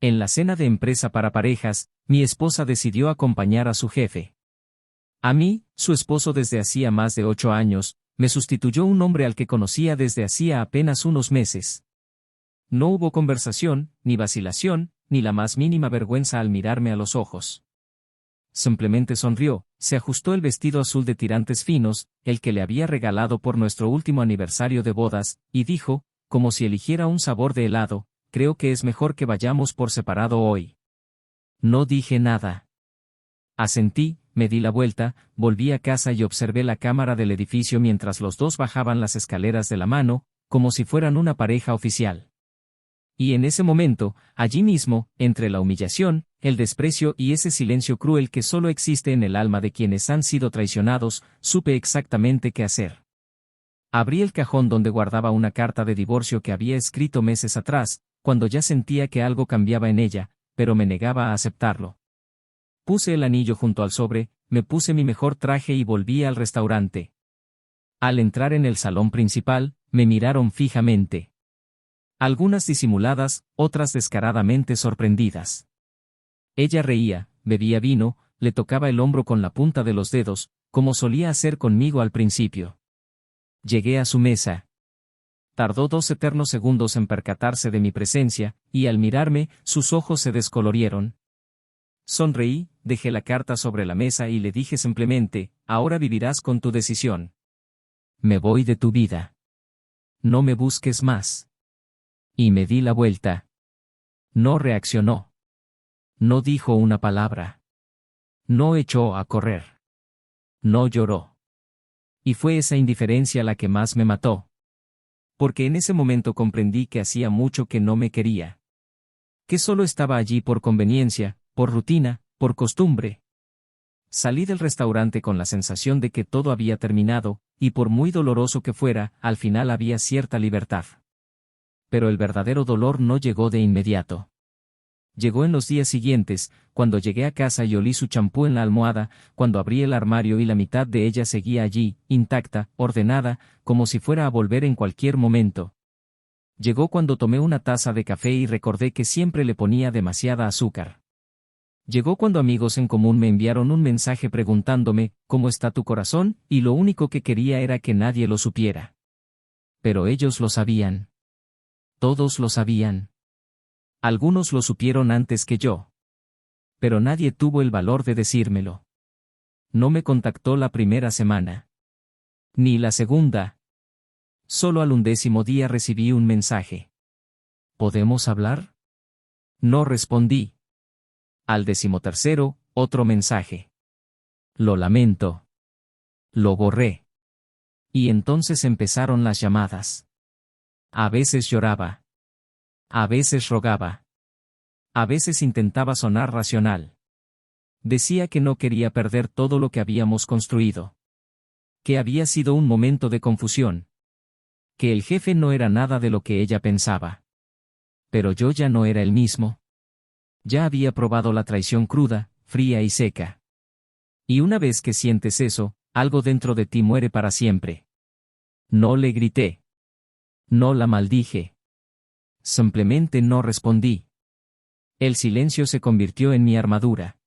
En la cena de empresa para parejas, mi esposa decidió acompañar a su jefe. A mí, su esposo desde hacía más de 8 años, me sustituyó un hombre al que conocía desde hacía apenas unos meses. No hubo conversación, ni vacilación, ni la más mínima vergüenza al mirarme a los ojos. Simplemente sonrió, se ajustó el vestido azul de tirantes finos, el que le había regalado por nuestro último aniversario de bodas, y dijo, como si eligiera un sabor de helado, creo que es mejor que vayamos por separado hoy. No dije nada. Asentí, me di la vuelta, volví a casa y observé la cámara del edificio mientras los dos bajaban las escaleras de la mano, como si fueran una pareja oficial. Y en ese momento, allí mismo, entre la humillación, el desprecio y ese silencio cruel que solo existe en el alma de quienes han sido traicionados, supe exactamente qué hacer. Abrí el cajón donde guardaba una carta de divorcio que había escrito meses atrás, cuando ya sentía que algo cambiaba en ella, pero me negaba a aceptarlo. Puse el anillo junto al sobre, me puse mi mejor traje y volví al restaurante. Al entrar en el salón principal, me miraron fijamente. Algunas disimuladas, otras descaradamente sorprendidas. Ella reía, bebía vino, le tocaba el hombro con la punta de los dedos, como solía hacer conmigo al principio. Llegué a su mesa. Tardó 2 eternos segundos en percatarse de mi presencia, y al mirarme, sus ojos se descolorieron. Sonreí, dejé la carta sobre la mesa y le dije simplemente, ahora vivirás con tu decisión. Me voy de tu vida. No me busques más. Y me di la vuelta. No reaccionó. No dijo una palabra. No echó a correr. No lloró. Y fue esa indiferencia la que más me mató. Porque en ese momento comprendí que hacía mucho que no me quería. Que solo estaba allí por conveniencia, por rutina, por costumbre. Salí del restaurante con la sensación de que todo había terminado, y por muy doloroso que fuera, al final había cierta libertad. Pero el verdadero dolor no llegó de inmediato. Llegó en los días siguientes, cuando llegué a casa y olí su champú en la almohada, cuando abrí el armario y la mitad de ella seguía allí, intacta, ordenada, como si fuera a volver en cualquier momento. Llegó cuando tomé una taza de café y recordé que siempre le ponía demasiada azúcar. Llegó cuando amigos en común me enviaron un mensaje preguntándome, ¿cómo está tu corazón? Y lo único que quería era que nadie lo supiera. Pero ellos lo sabían. Todos lo sabían. Algunos lo supieron antes que yo. Pero nadie tuvo el valor de decírmelo. No me contactó la primera semana. Ni la segunda. Solo al 11º día recibí un mensaje. ¿Podemos hablar? No respondí. Al 13º, otro mensaje. Lo lamento. Lo borré. Y entonces empezaron las llamadas. A veces lloraba. A veces rogaba. A veces intentaba sonar racional. Decía que no quería perder todo lo que habíamos construido. Que había sido un momento de confusión. Que el jefe no era nada de lo que ella pensaba. Pero yo ya no era el mismo. Ya había probado la traición cruda, fría y seca. Y una vez que sientes eso, algo dentro de ti muere para siempre. No le grité. No la maldije. Simplemente no respondí. El silencio se convirtió en mi armadura.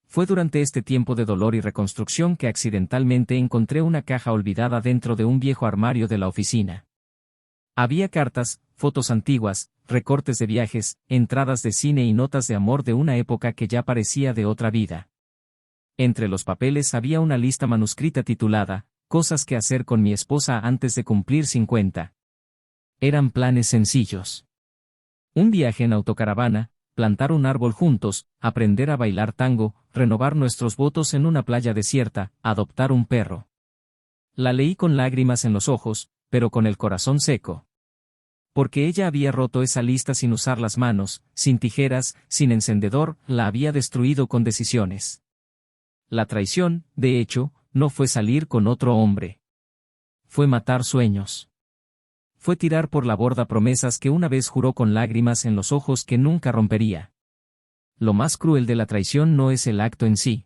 Fue durante este tiempo de dolor y reconstrucción que accidentalmente encontré una caja olvidada dentro de un viejo armario de la oficina. Había cartas, fotos antiguas, recortes de viajes, entradas de cine y notas de amor de una época que ya parecía de otra vida. Entre los papeles había una lista manuscrita titulada, Cosas que hacer con mi esposa antes de cumplir 50. Eran planes sencillos. Un viaje en autocaravana, plantar un árbol juntos, aprender a bailar tango, renovar nuestros votos en una playa desierta, adoptar un perro. La leí con lágrimas en los ojos, pero con el corazón seco. Porque ella había roto esa lista sin usar las manos, sin tijeras, sin encendedor, la había destruido con decisiones. La traición, de hecho, no fue salir con otro hombre. Fue matar sueños. Fue tirar por la borda promesas que una vez juró con lágrimas en los ojos que nunca rompería. Lo más cruel de la traición no es el acto en sí.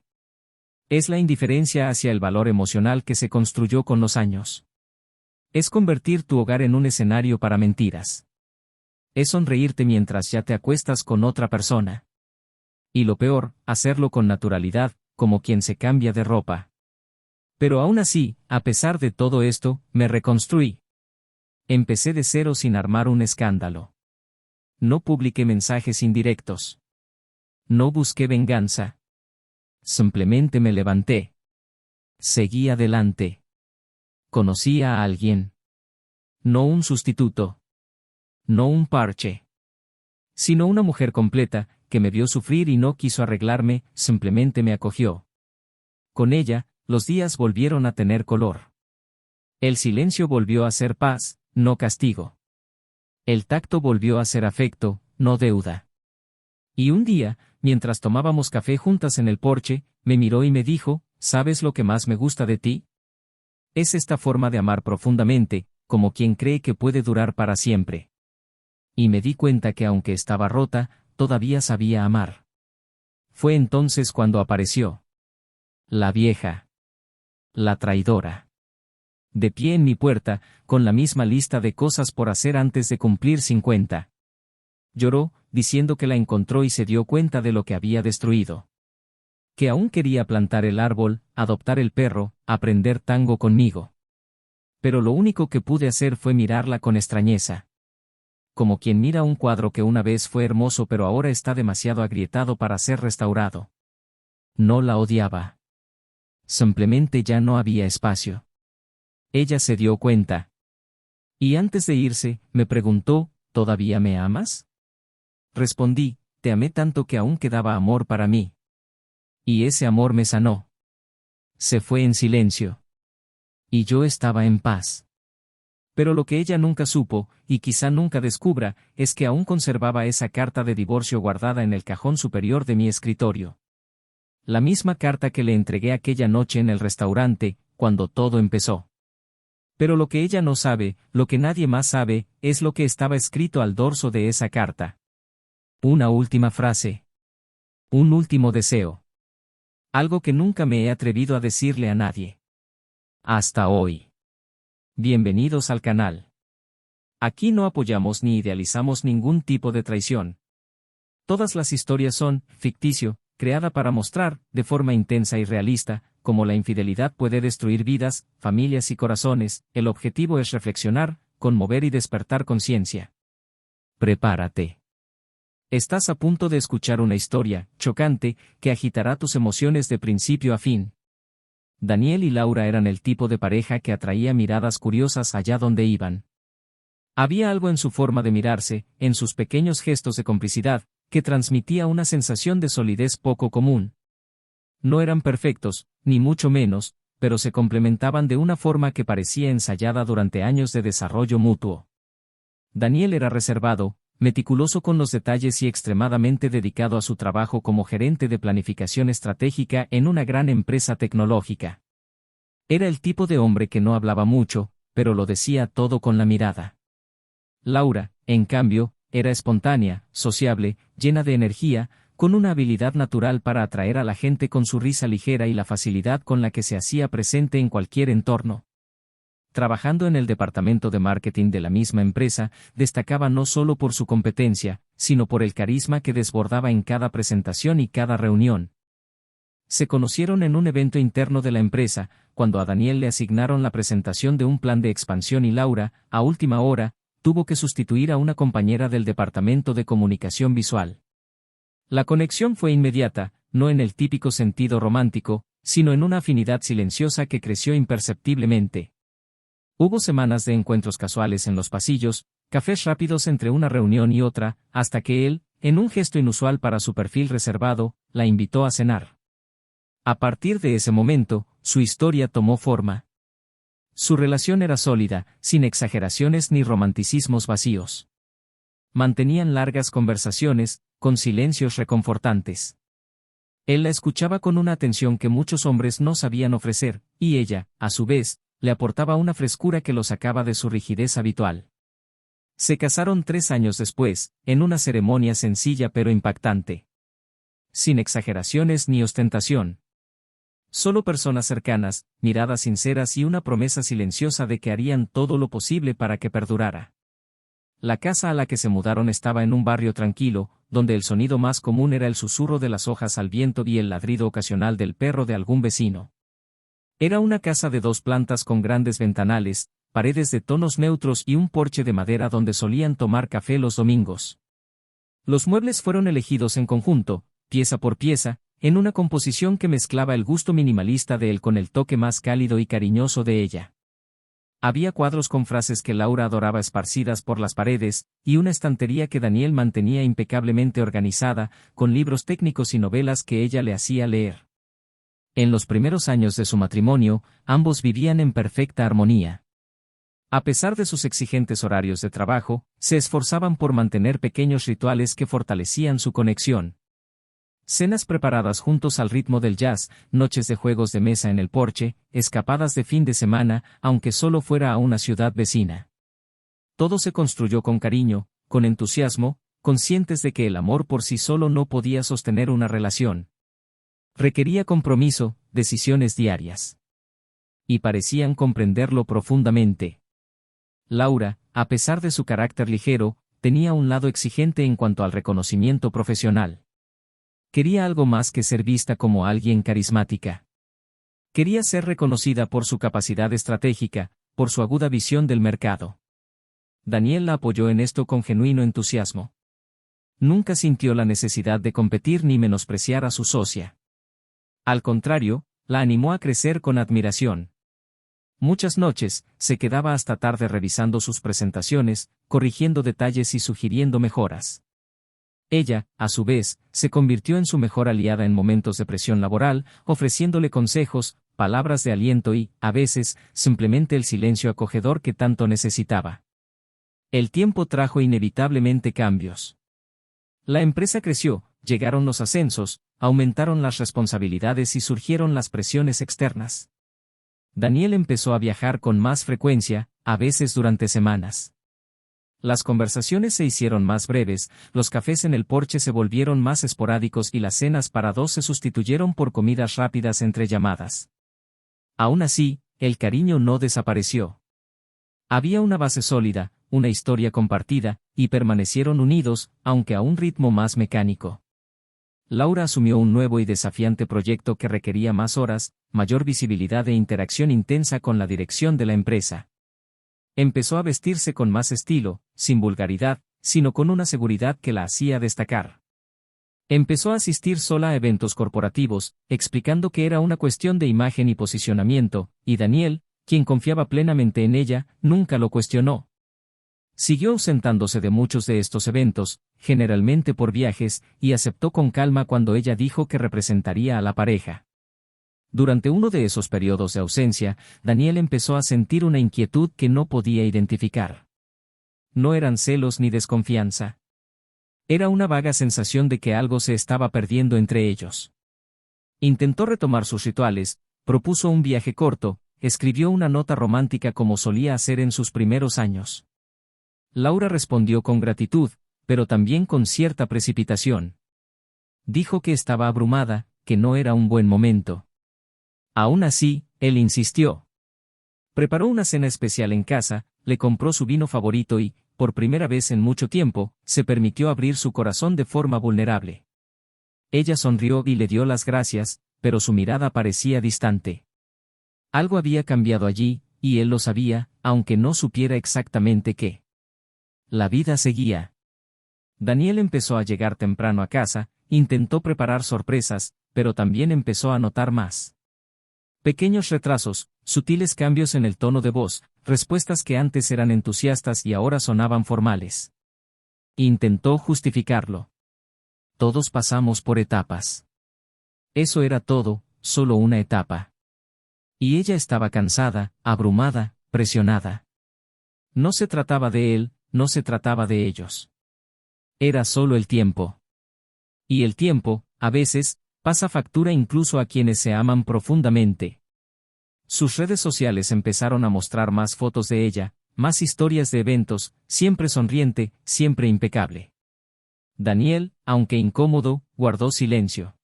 Es la indiferencia hacia el valor emocional que se construyó con los años. Es convertir tu hogar en un escenario para mentiras. Es sonreírte mientras ya te acuestas con otra persona. Y lo peor, hacerlo con naturalidad, como quien se cambia de ropa. Pero aún así, a pesar de todo esto, me reconstruí. Empecé de cero sin armar un escándalo. No publiqué mensajes indirectos. No busqué venganza. Simplemente me levanté. Seguí adelante. Conocí a alguien. No un sustituto. No un parche. Sino una mujer completa, que me vio sufrir y no quiso arreglarme, simplemente me acogió. Con ella, los días volvieron a tener color. El silencio volvió a ser paz, no castigo. El tacto volvió a ser afecto, no deuda. Y un día, mientras tomábamos café juntas en el porche, me miró y me dijo, ¿sabes lo que más me gusta de ti? Es esta forma de amar profundamente, como quien cree que puede durar para siempre. Y me di cuenta que aunque estaba rota, todavía sabía amar. Fue entonces cuando apareció. La vieja. La traidora. De pie en mi puerta, con la misma lista de cosas por hacer antes de cumplir 50. Lloró, diciendo que la encontró y se dio cuenta de lo que había destruido. Que aún quería plantar el árbol, adoptar el perro, aprender tango conmigo. Pero lo único que pude hacer fue mirarla con extrañeza. Como quien mira un cuadro que una vez fue hermoso pero ahora está demasiado agrietado para ser restaurado. No la odiaba. Simplemente ya no había espacio. Ella se dio cuenta. Y antes de irse, me preguntó, ¿todavía me amas? Respondí, te amé tanto que aún quedaba amor para mí. Y ese amor me sanó. Se fue en silencio. Y yo estaba en paz. Pero lo que ella nunca supo, y quizá nunca descubra, es que aún conservaba esa carta de divorcio guardada en el cajón superior de mi escritorio. La misma carta que le entregué aquella noche en el restaurante, cuando todo empezó. Pero lo que ella no sabe, lo que nadie más sabe, es lo que estaba escrito al dorso de esa carta. Una última frase. Un último deseo. Algo que nunca me he atrevido a decirle a nadie. Hasta hoy. Bienvenidos al canal. Aquí no apoyamos ni idealizamos ningún tipo de traición. Todas las historias son, ficticio, creada para mostrar, de forma intensa y realista, cómo la infidelidad puede destruir vidas, familias y corazones. El objetivo es reflexionar, conmover y despertar conciencia. Prepárate. Estás a punto de escuchar una historia, chocante, que agitará tus emociones de principio a fin. Daniel y Laura eran el tipo de pareja que atraía miradas curiosas allá donde iban. Había algo en su forma de mirarse, en sus pequeños gestos de complicidad, que transmitía una sensación de solidez poco común. No eran perfectos, ni mucho menos, pero se complementaban de una forma que parecía ensayada durante años de desarrollo mutuo. Daniel era reservado, meticuloso con los detalles y extremadamente dedicado a su trabajo como gerente de planificación estratégica en una gran empresa tecnológica. Era el tipo de hombre que no hablaba mucho, pero lo decía todo con la mirada. Laura, en cambio, era espontánea, sociable, llena de energía, con una habilidad natural para atraer a la gente con su risa ligera y la facilidad con la que se hacía presente en cualquier entorno. Trabajando en el departamento de marketing de la misma empresa, destacaba no solo por su competencia, sino por el carisma que desbordaba en cada presentación y cada reunión. Se conocieron en un evento interno de la empresa, cuando a Daniel le asignaron la presentación de un plan de expansión y Laura, a última hora, tuvo que sustituir a una compañera del departamento de comunicación visual. La conexión fue inmediata, no en el típico sentido romántico, sino en una afinidad silenciosa que creció imperceptiblemente. Hubo semanas de encuentros casuales en los pasillos, cafés rápidos entre una reunión y otra, hasta que él, en un gesto inusual para su perfil reservado, la invitó a cenar. A partir de ese momento, su historia tomó forma. Su relación era sólida, sin exageraciones ni romanticismos vacíos. Mantenían largas conversaciones, con silencios reconfortantes. Él la escuchaba con una atención que muchos hombres no sabían ofrecer, y ella, a su vez, le aportaba una frescura que lo sacaba de su rigidez habitual. Se casaron 3 años después, en una ceremonia sencilla pero impactante. Sin exageraciones ni ostentación. Solo personas cercanas, miradas sinceras y una promesa silenciosa de que harían todo lo posible para que perdurara. La casa a la que se mudaron estaba en un barrio tranquilo, donde el sonido más común era el susurro de las hojas al viento y el ladrido ocasional del perro de algún vecino. Era una casa de 2 plantas con grandes ventanales, paredes de tonos neutros y un porche de madera donde solían tomar café los domingos. Los muebles fueron elegidos en conjunto, pieza por pieza, en una composición que mezclaba el gusto minimalista de él con el toque más cálido y cariñoso de ella. Había cuadros con frases que Laura adoraba esparcidas por las paredes, y una estantería que Daniel mantenía impecablemente organizada, con libros técnicos y novelas que ella le hacía leer. En los primeros años de su matrimonio, ambos vivían en perfecta armonía. A pesar de sus exigentes horarios de trabajo, se esforzaban por mantener pequeños rituales que fortalecían su conexión. Cenas preparadas juntos al ritmo del jazz, noches de juegos de mesa en el porche, escapadas de fin de semana, aunque solo fuera a una ciudad vecina. Todo se construyó con cariño, con entusiasmo, conscientes de que el amor por sí solo no podía sostener una relación. Requería compromiso, decisiones diarias. Y parecían comprenderlo profundamente. Laura, a pesar de su carácter ligero, tenía un lado exigente en cuanto al reconocimiento profesional. Quería algo más que ser vista como alguien carismática. Quería ser reconocida por su capacidad estratégica, por su aguda visión del mercado. Daniel la apoyó en esto con genuino entusiasmo. Nunca sintió la necesidad de competir ni menospreciar a su socia. Al contrario, la animó a crecer con admiración. Muchas noches, se quedaba hasta tarde revisando sus presentaciones, corrigiendo detalles y sugiriendo mejoras. Ella, a su vez, se convirtió en su mejor aliada en momentos de presión laboral, ofreciéndole consejos, palabras de aliento y, a veces, simplemente el silencio acogedor que tanto necesitaba. El tiempo trajo inevitablemente cambios. La empresa creció, llegaron los ascensos, aumentaron las responsabilidades y surgieron las presiones externas. Daniel empezó a viajar con más frecuencia, a veces durante semanas. Las conversaciones se hicieron más breves, los cafés en el porche se volvieron más esporádicos y las cenas para 2 se sustituyeron por comidas rápidas entre llamadas. Aún así, el cariño no desapareció. Había una base sólida, una historia compartida, y permanecieron unidos, aunque a un ritmo más mecánico. Laura asumió un nuevo y desafiante proyecto que requería más horas, mayor visibilidad e interacción intensa con la dirección de la empresa. Empezó a vestirse con más estilo, sin vulgaridad, sino con una seguridad que la hacía destacar. Empezó a asistir sola a eventos corporativos, explicando que era una cuestión de imagen y posicionamiento, y Daniel, quien confiaba plenamente en ella, nunca lo cuestionó. Siguió ausentándose de muchos de estos eventos, generalmente por viajes, y aceptó con calma cuando ella dijo que representaría a la pareja. Durante uno de esos periodos de ausencia, Daniel empezó a sentir una inquietud que no podía identificar. No eran celos ni desconfianza. Era una vaga sensación de que algo se estaba perdiendo entre ellos. Intentó retomar sus rituales, propuso un viaje corto, escribió una nota romántica como solía hacer en sus primeros años. Laura respondió con gratitud, pero también con cierta precipitación. Dijo que estaba abrumada, que no era un buen momento. Aún así, él insistió. Preparó una cena especial en casa, le compró su vino favorito y, por primera vez en mucho tiempo, se permitió abrir su corazón de forma vulnerable. Ella sonrió y le dio las gracias, pero su mirada parecía distante. Algo había cambiado allí, y él lo sabía, aunque no supiera exactamente qué. La vida seguía. Daniel empezó a llegar temprano a casa, intentó preparar sorpresas, pero también empezó a notar más. Pequeños retrasos, sutiles cambios en el tono de voz, respuestas que antes eran entusiastas y ahora sonaban formales. Intentó justificarlo. Todos pasamos por etapas. Eso era todo, solo una etapa. Y ella estaba cansada, abrumada, presionada. No se trataba de él, no se trataba de ellos. Era solo el tiempo. Y el tiempo, a veces, pasa factura incluso a quienes se aman profundamente. Sus redes sociales empezaron a mostrar más fotos de ella, más historias de eventos, siempre sonriente, siempre impecable. Daniel, aunque incómodo, guardó silencio.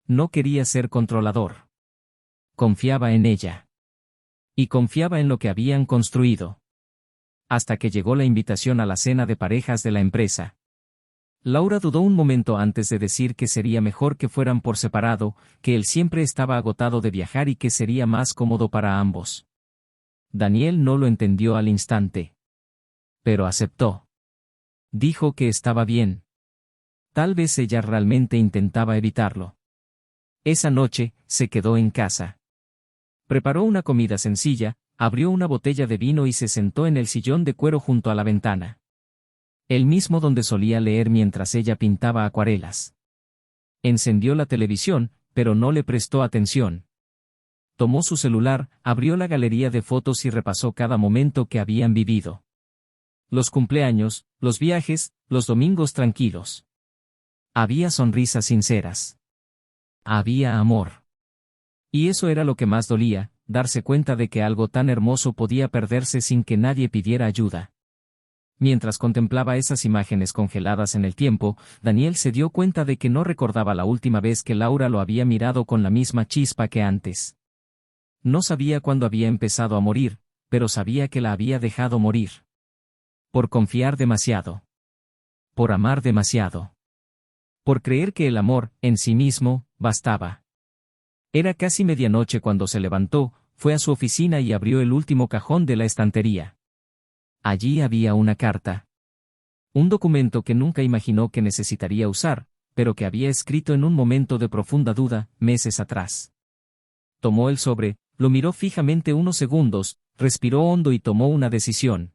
No quería ser controlador. Confiaba en ella. Y confiaba en lo que habían construido. hasta que llegó la invitación a la cena de parejas de la empresa. Laura dudó un momento antes de decir que sería mejor que fueran por separado, que él siempre estaba agotado de viajar y que sería más cómodo para ambos. Daniel no lo entendió al instante. Pero aceptó. Dijo que estaba bien. Tal vez ella realmente intentaba evitarlo. Esa noche, se quedó en casa. Preparó una comida sencilla, abrió una botella de vino y se sentó en el sillón de cuero junto a la ventana. El mismo donde solía leer mientras ella pintaba acuarelas. Encendió la televisión, pero no le prestó atención. Tomó su celular, abrió la galería de fotos y repasó cada momento que habían vivido. Los cumpleaños, los viajes, los domingos tranquilos. Había sonrisas sinceras. Había amor. Y eso era lo que más dolía, darse cuenta de que algo tan hermoso podía perderse sin que nadie pidiera ayuda. Mientras contemplaba esas imágenes congeladas en el tiempo, Daniel se dio cuenta de que no recordaba la última vez que Laura lo había mirado con la misma chispa que antes. No sabía cuándo había empezado a morir, pero sabía que la había dejado morir. Por confiar demasiado. Por amar demasiado. Por creer que el amor, en sí mismo, bastaba. Era casi medianoche cuando se levantó, fue a su oficina y abrió el último cajón de la estantería. Allí había una carta. Un documento que nunca imaginó que necesitaría usar, pero que había escrito en un momento de profunda duda, meses atrás. Tomó el sobre, lo miró fijamente unos segundos, respiró hondo y tomó una decisión.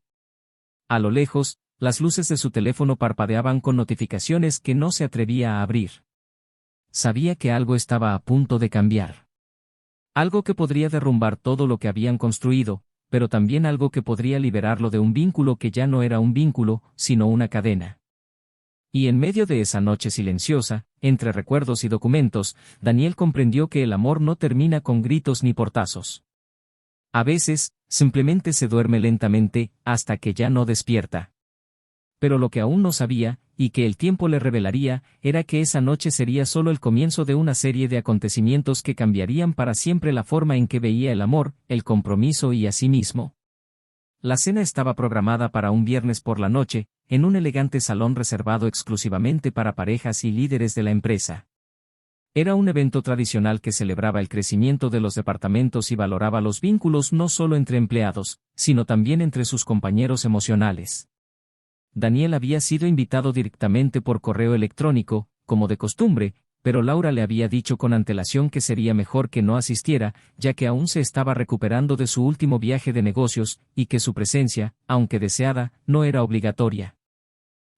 A lo lejos, las luces de su teléfono parpadeaban con notificaciones que no se atrevía a abrir. Sabía que algo estaba a punto de cambiar. Algo que podría derrumbar todo lo que habían construido, pero también algo que podría liberarlo de un vínculo que ya no era un vínculo, sino una cadena. Y en medio de esa noche silenciosa, entre recuerdos y documentos, Daniel comprendió que el amor no termina con gritos ni portazos. A veces, simplemente se duerme lentamente, hasta que ya no despierta. Pero lo que aún no sabía, y que el tiempo le revelaría, era que esa noche sería solo el comienzo de una serie de acontecimientos que cambiarían para siempre la forma en que veía el amor, el compromiso y a sí mismo. La cena estaba programada para un viernes por la noche, en un elegante salón reservado exclusivamente para parejas y líderes de la empresa. Era un evento tradicional que celebraba el crecimiento de los departamentos y valoraba los vínculos no solo entre empleados, sino también entre sus compañeros emocionales. Daniel había sido invitado directamente por correo electrónico, como de costumbre, pero Laura le había dicho con antelación que sería mejor que no asistiera, ya que aún se estaba recuperando de su último viaje de negocios, y que su presencia, aunque deseada, no era obligatoria.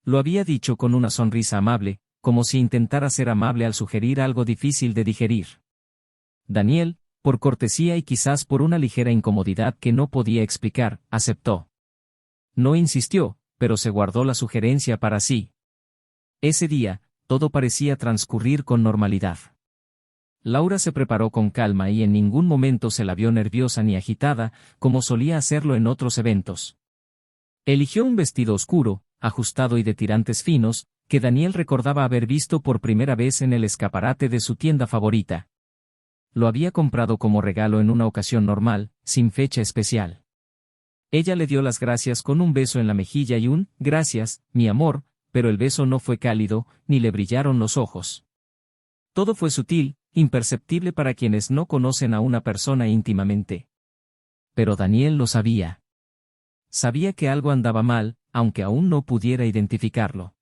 Lo había dicho con una sonrisa amable, como si intentara ser amable al sugerir algo difícil de digerir. Daniel, por cortesía y quizás por una ligera incomodidad que no podía explicar, aceptó. No insistió, pero se guardó la sugerencia para sí. Ese día, todo parecía transcurrir con normalidad. Laura se preparó con calma y en ningún momento se la vio nerviosa ni agitada, como solía hacerlo en otros eventos. Eligió un vestido oscuro, ajustado y de tirantes finos, que Daniel recordaba haber visto por primera vez en el escaparate de su tienda favorita. Lo había comprado como regalo en una ocasión normal, sin fecha especial. Ella le dio las gracias con un beso en la mejilla y un «gracias, mi amor», pero el beso no fue cálido, ni le brillaron los ojos. Todo fue sutil, imperceptible para quienes no conocen a una persona íntimamente. Pero Daniel lo sabía. Sabía que algo andaba mal, aunque aún no pudiera identificarlo.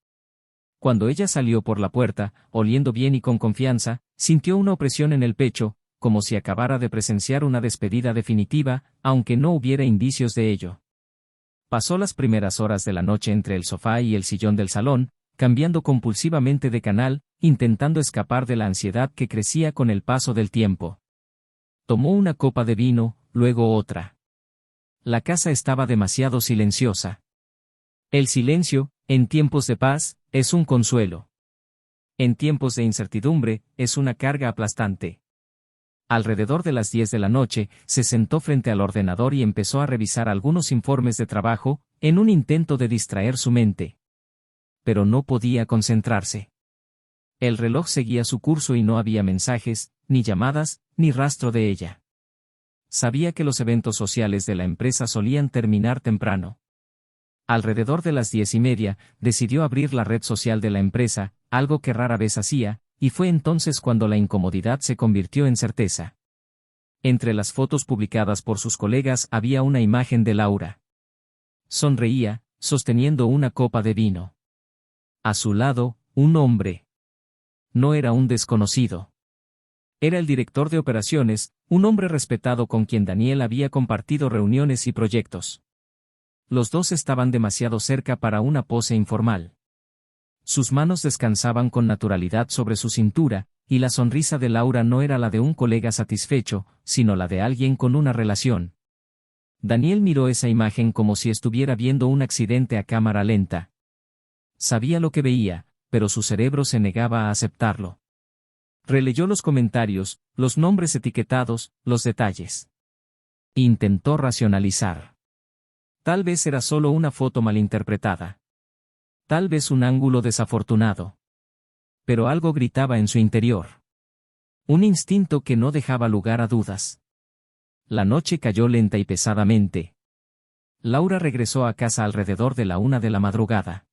Cuando ella salió por la puerta, oliendo bien y con confianza, sintió una opresión en el pecho, como si acabara de presenciar una despedida definitiva, aunque no hubiera indicios de ello. Pasó las primeras horas de la noche entre el sofá y el sillón del salón, cambiando compulsivamente de canal, intentando escapar de la ansiedad que crecía con el paso del tiempo. Tomó una copa de vino, luego otra. La casa estaba demasiado silenciosa. El silencio, en tiempos de paz, es un consuelo. En tiempos de incertidumbre, es una carga aplastante. Alrededor de las 10 de la noche, se sentó frente al ordenador y empezó a revisar algunos informes de trabajo, en un intento de distraer su mente. Pero no podía concentrarse. El reloj seguía su curso y no había mensajes, ni llamadas, ni rastro de ella. Sabía que los eventos sociales de la empresa solían terminar temprano. Alrededor de las 10:30, decidió abrir la red social de la empresa, algo que rara vez hacía, y fue entonces cuando la incomodidad se convirtió en certeza. Entre las fotos publicadas por sus colegas había una imagen de Laura. Sonreía, sosteniendo una copa de vino. A su lado, un hombre. No era un desconocido. Era el director de operaciones, un hombre respetado con quien Daniel había compartido reuniones y proyectos. Los dos estaban demasiado cerca para una pose informal. Sus manos descansaban con naturalidad sobre su cintura, y la sonrisa de Laura no era la de un colega satisfecho, sino la de alguien con una relación. Daniel miró esa imagen como si estuviera viendo un accidente a cámara lenta. Sabía lo que veía, pero su cerebro se negaba a aceptarlo. Releyó los comentarios, los nombres etiquetados, los detalles. Intentó racionalizar. Tal vez era solo una foto malinterpretada. Tal vez un ángulo desafortunado. Pero algo gritaba en su interior. Un instinto que no dejaba lugar a dudas. La noche cayó lenta y pesadamente. Laura regresó a casa alrededor de la 1 de la madrugada.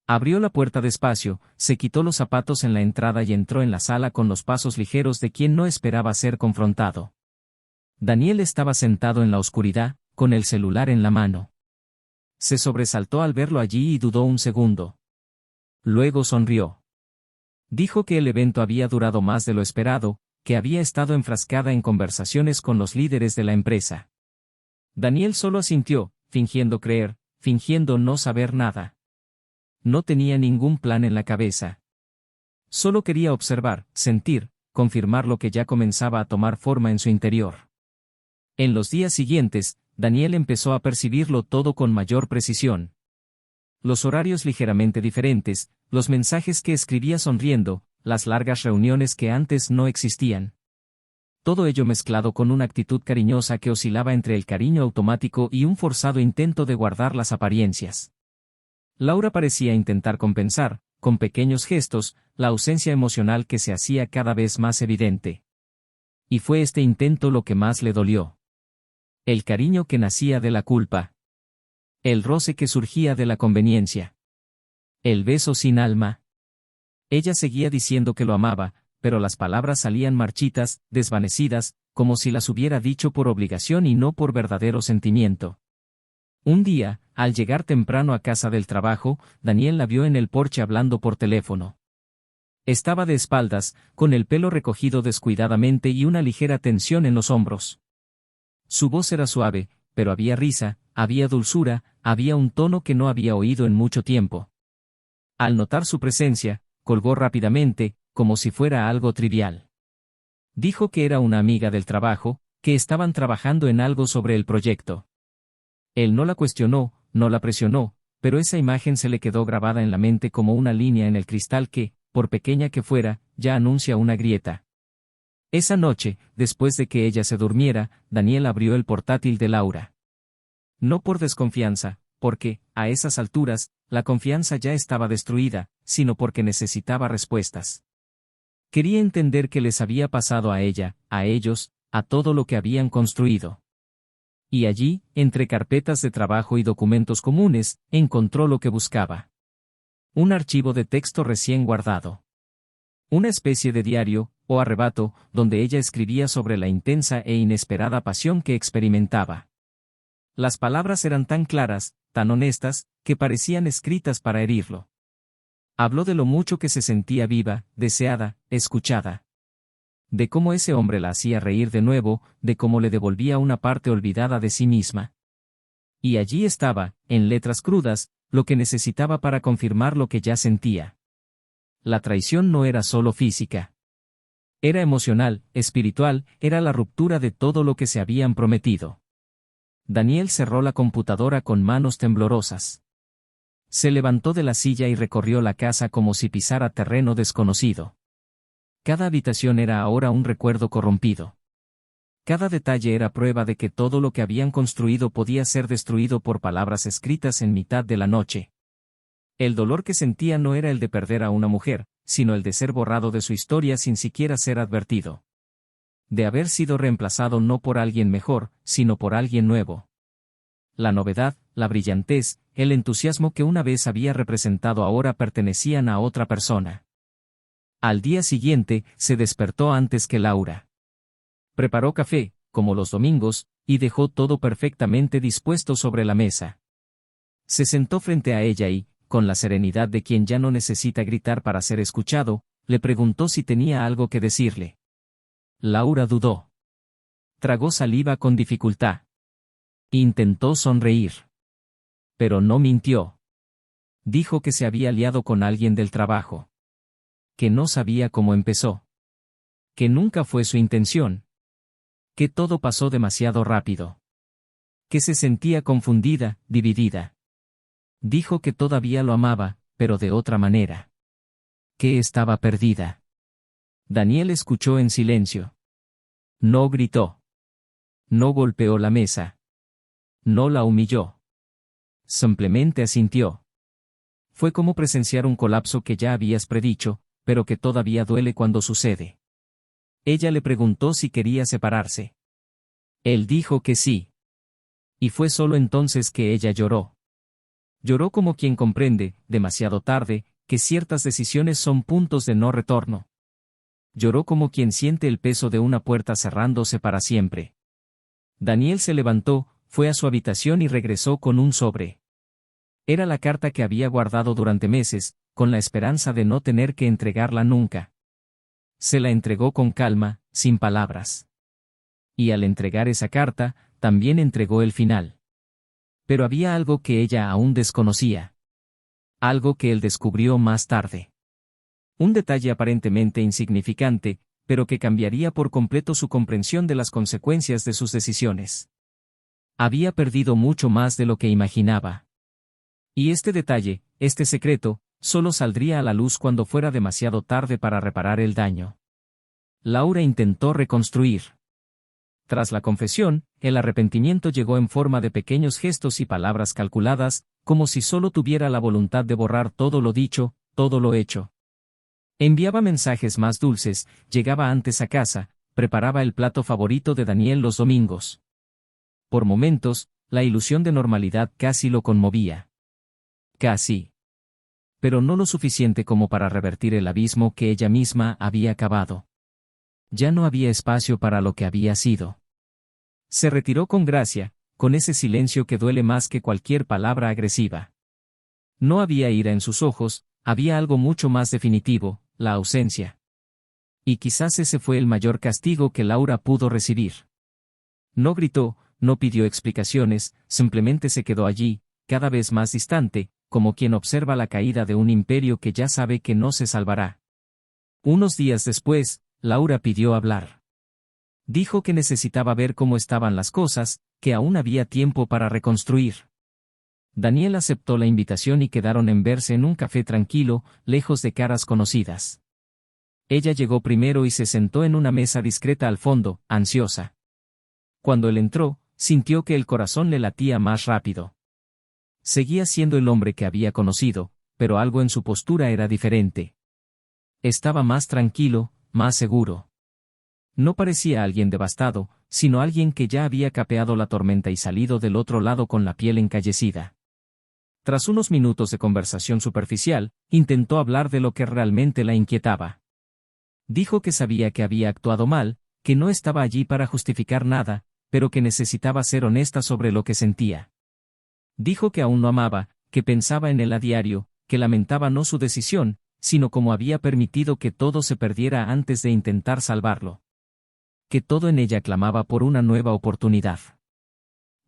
Abrió la puerta despacio, se quitó los zapatos en la entrada y entró en la sala con los pasos ligeros de quien no esperaba ser confrontado. Daniel estaba sentado en la oscuridad, con el celular en la mano. Se sobresaltó al verlo allí y dudó un segundo. Luego sonrió. Dijo que el evento había durado más de lo esperado, que había estado enfrascada en conversaciones con los líderes de la empresa. Daniel solo asintió, fingiendo creer, fingiendo no saber nada. No tenía ningún plan en la cabeza. Solo quería observar, sentir, confirmar lo que ya comenzaba a tomar forma en su interior. En los días siguientes, Daniel empezó a percibirlo todo con mayor precisión. Los horarios ligeramente diferentes, los mensajes que escribía sonriendo, las largas reuniones que antes no existían. Todo ello mezclado con una actitud cariñosa que oscilaba entre el cariño automático y un forzado intento de guardar las apariencias. Laura parecía intentar compensar, con pequeños gestos, la ausencia emocional que se hacía cada vez más evidente. Y fue este intento lo que más le dolió. El cariño que nacía de la culpa. El roce que surgía de la conveniencia. El beso sin alma. Ella seguía diciendo que lo amaba, pero las palabras salían marchitas, desvanecidas, como si las hubiera dicho por obligación y no por verdadero sentimiento. Un día, al llegar temprano a casa del trabajo, Daniel la vio en el porche hablando por teléfono. Estaba de espaldas, con el pelo recogido descuidadamente y una ligera tensión en los hombros. Su voz era suave, pero había risa, había dulzura, había un tono que no había oído en mucho tiempo. Al notar su presencia, colgó rápidamente, como si fuera algo trivial. Dijo que era una amiga del trabajo, que estaban trabajando en algo sobre el proyecto. Él no la cuestionó, no la presionó, pero esa imagen se le quedó grabada en la mente como una línea en el cristal que, por pequeña que fuera, ya anuncia una grieta. Esa noche, después de que ella se durmiera, Daniel abrió el portátil de Laura. No por desconfianza, porque, a esas alturas, la confianza ya estaba destruida, sino porque necesitaba respuestas. Quería entender qué les había pasado a ella, a ellos, a todo lo que habían construido. Y allí, entre carpetas de trabajo y documentos comunes, encontró lo que buscaba. Un archivo de texto recién guardado. Una especie de diario, o arrebato, donde ella escribía sobre la intensa e inesperada pasión que experimentaba. Las palabras eran tan claras, tan honestas, que parecían escritas para herirlo. Habló de lo mucho que se sentía viva, deseada, escuchada. De cómo ese hombre la hacía reír de nuevo, de cómo le devolvía una parte olvidada de sí misma. Y allí estaba, en letras crudas, lo que necesitaba para confirmar lo que ya sentía. La traición no era solo física. Era emocional, espiritual, era la ruptura de todo lo que se habían prometido. Daniel cerró la computadora con manos temblorosas. Se levantó de la silla y recorrió la casa como si pisara terreno desconocido. Cada habitación era ahora un recuerdo corrompido. Cada detalle era prueba de que todo lo que habían construido podía ser destruido por palabras escritas en mitad de la noche. El dolor que sentía no era el de perder a una mujer, sino el de ser borrado de su historia sin siquiera ser advertido. De haber sido reemplazado no por alguien mejor, sino por alguien nuevo. La novedad, la brillantez, el entusiasmo que una vez había representado ahora pertenecían a otra persona. Al día siguiente, se despertó antes que Laura. Preparó café, como los domingos, y dejó todo perfectamente dispuesto sobre la mesa. Se sentó frente a ella y, con la serenidad de quien ya no necesita gritar para ser escuchado, le preguntó si tenía algo que decirle. Laura dudó. Tragó saliva con dificultad. Intentó sonreír. Pero no mintió. Dijo que se había liado con alguien del trabajo. Que no sabía cómo empezó. Que nunca fue su intención. Que todo pasó demasiado rápido. Que se sentía confundida, dividida. Dijo que todavía lo amaba, pero de otra manera. Que estaba perdida. Daniel escuchó en silencio. No gritó. No golpeó la mesa. No la humilló. Simplemente asintió. Fue como presenciar un colapso que ya habías predicho, pero que todavía duele cuando sucede. Ella le preguntó si quería separarse. Él dijo que sí. Y fue solo entonces que ella lloró. Lloró como quien comprende, demasiado tarde, que ciertas decisiones son puntos de no retorno. Lloró como quien siente el peso de una puerta cerrándose para siempre. Daniel se levantó, fue a su habitación y regresó con un sobre. Era la carta que había guardado durante meses, con la esperanza de no tener que entregarla nunca. Se la entregó con calma, sin palabras. Y al entregar esa carta, también entregó el final. Pero había algo que ella aún desconocía. Algo que él descubrió más tarde. Un detalle aparentemente insignificante, pero que cambiaría por completo su comprensión de las consecuencias de sus decisiones. Había perdido mucho más de lo que imaginaba. Y este detalle, este secreto, solo saldría a la luz cuando fuera demasiado tarde para reparar el daño. Laura intentó reconstruir. Tras la confesión, el arrepentimiento llegó en forma de pequeños gestos y palabras calculadas, como si solo tuviera la voluntad de borrar todo lo dicho, todo lo hecho. Enviaba mensajes más dulces, llegaba antes a casa, preparaba el plato favorito de Daniel los domingos. Por momentos, la ilusión de normalidad casi lo conmovía. Casi. Pero no lo suficiente como para revertir el abismo que ella misma había cavado. Ya no había espacio para lo que había sido. Se retiró con gracia, con ese silencio que duele más que cualquier palabra agresiva. No había ira en sus ojos, había algo mucho más definitivo, la ausencia. Y quizás ese fue el mayor castigo que Laura pudo recibir. No gritó, no pidió explicaciones, simplemente se quedó allí, cada vez más distante, como quien observa la caída de un imperio que ya sabe que no se salvará. Unos días después, Laura pidió hablar. Dijo que necesitaba ver cómo estaban las cosas, que aún había tiempo para reconstruir. Daniel aceptó la invitación y quedaron en verse en un café tranquilo, lejos de caras conocidas. Ella llegó primero y se sentó en una mesa discreta al fondo, ansiosa. Cuando él entró, sintió que el corazón le latía más rápido. Seguía siendo el hombre que había conocido, pero algo en su postura era diferente. Estaba más tranquilo, más seguro. No parecía alguien devastado, sino alguien que ya había capeado la tormenta y salido del otro lado con la piel encallecida. Tras unos minutos de conversación superficial, intentó hablar de lo que realmente la inquietaba. Dijo que sabía que había actuado mal, que no estaba allí para justificar nada, pero que necesitaba ser honesta sobre lo que sentía. Dijo que aún lo amaba, que pensaba en él a diario, que lamentaba no su decisión, sino cómo había permitido que todo se perdiera antes de intentar salvarlo. Que todo en ella clamaba por una nueva oportunidad.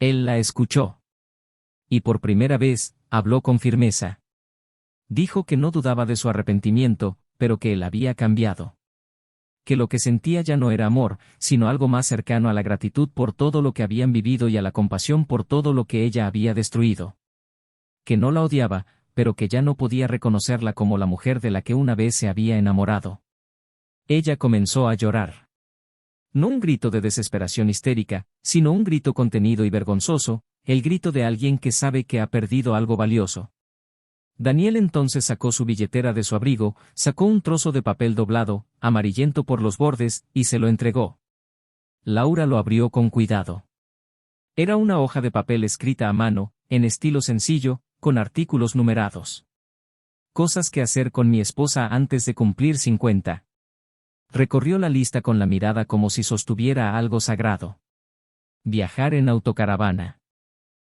Él la escuchó. Y por primera vez, habló con firmeza. Dijo que no dudaba de su arrepentimiento, pero que él había cambiado. Que lo que sentía ya no era amor, sino algo más cercano a la gratitud por todo lo que habían vivido y a la compasión por todo lo que ella había destruido. Que no la odiaba, pero que ya no podía reconocerla como la mujer de la que una vez se había enamorado. Ella comenzó a llorar. No un grito de desesperación histérica, sino un grito contenido y vergonzoso, el grito de alguien que sabe que ha perdido algo valioso. Daniel entonces sacó su billetera de su abrigo, sacó un trozo de papel doblado, amarillento por los bordes, y se lo entregó. Laura lo abrió con cuidado. Era una hoja de papel escrita a mano, en estilo sencillo, con artículos numerados. Cosas que hacer con mi esposa antes de cumplir 50. Recorrió la lista con la mirada como si sostuviera algo sagrado. Viajar en autocaravana.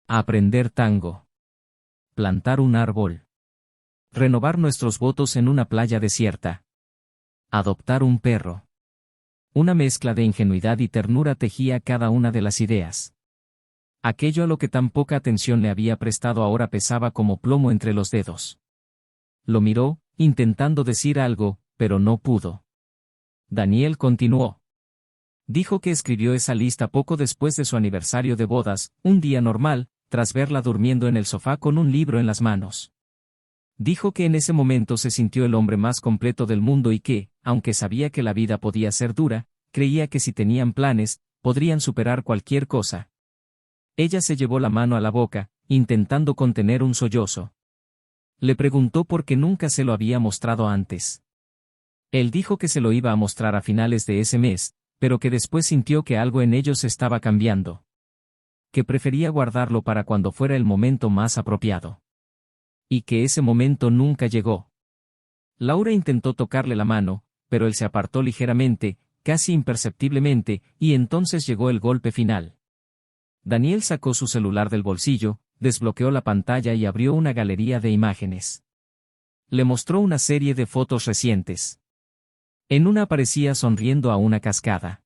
Aprender tango. Plantar un árbol. Renovar nuestros votos en una playa desierta. Adoptar un perro. Una mezcla de ingenuidad y ternura tejía cada una de las ideas. Aquello a lo que tan poca atención le había prestado ahora pesaba como plomo entre los dedos. Lo miró, intentando decir algo, pero no pudo. Daniel continuó. Dijo que escribió esa lista poco después de su aniversario de bodas, un día normal, tras verla durmiendo en el sofá con un libro en las manos. Dijo que en ese momento se sintió el hombre más completo del mundo y que, aunque sabía que la vida podía ser dura, creía que si tenían planes, podrían superar cualquier cosa. Ella se llevó la mano a la boca, intentando contener un sollozo. Le preguntó por qué nunca se lo había mostrado antes. Él dijo que se lo iba a mostrar a finales de ese mes, pero que después sintió que algo en ellos estaba cambiando. Que prefería guardarlo para cuando fuera el momento más apropiado. Y que ese momento nunca llegó. Laura intentó tocarle la mano, pero él se apartó ligeramente, casi imperceptiblemente, y entonces llegó el golpe final. Daniel sacó su celular del bolsillo, desbloqueó la pantalla y abrió una galería de imágenes. Le mostró una serie de fotos recientes. En una aparecía sonriendo a una cascada.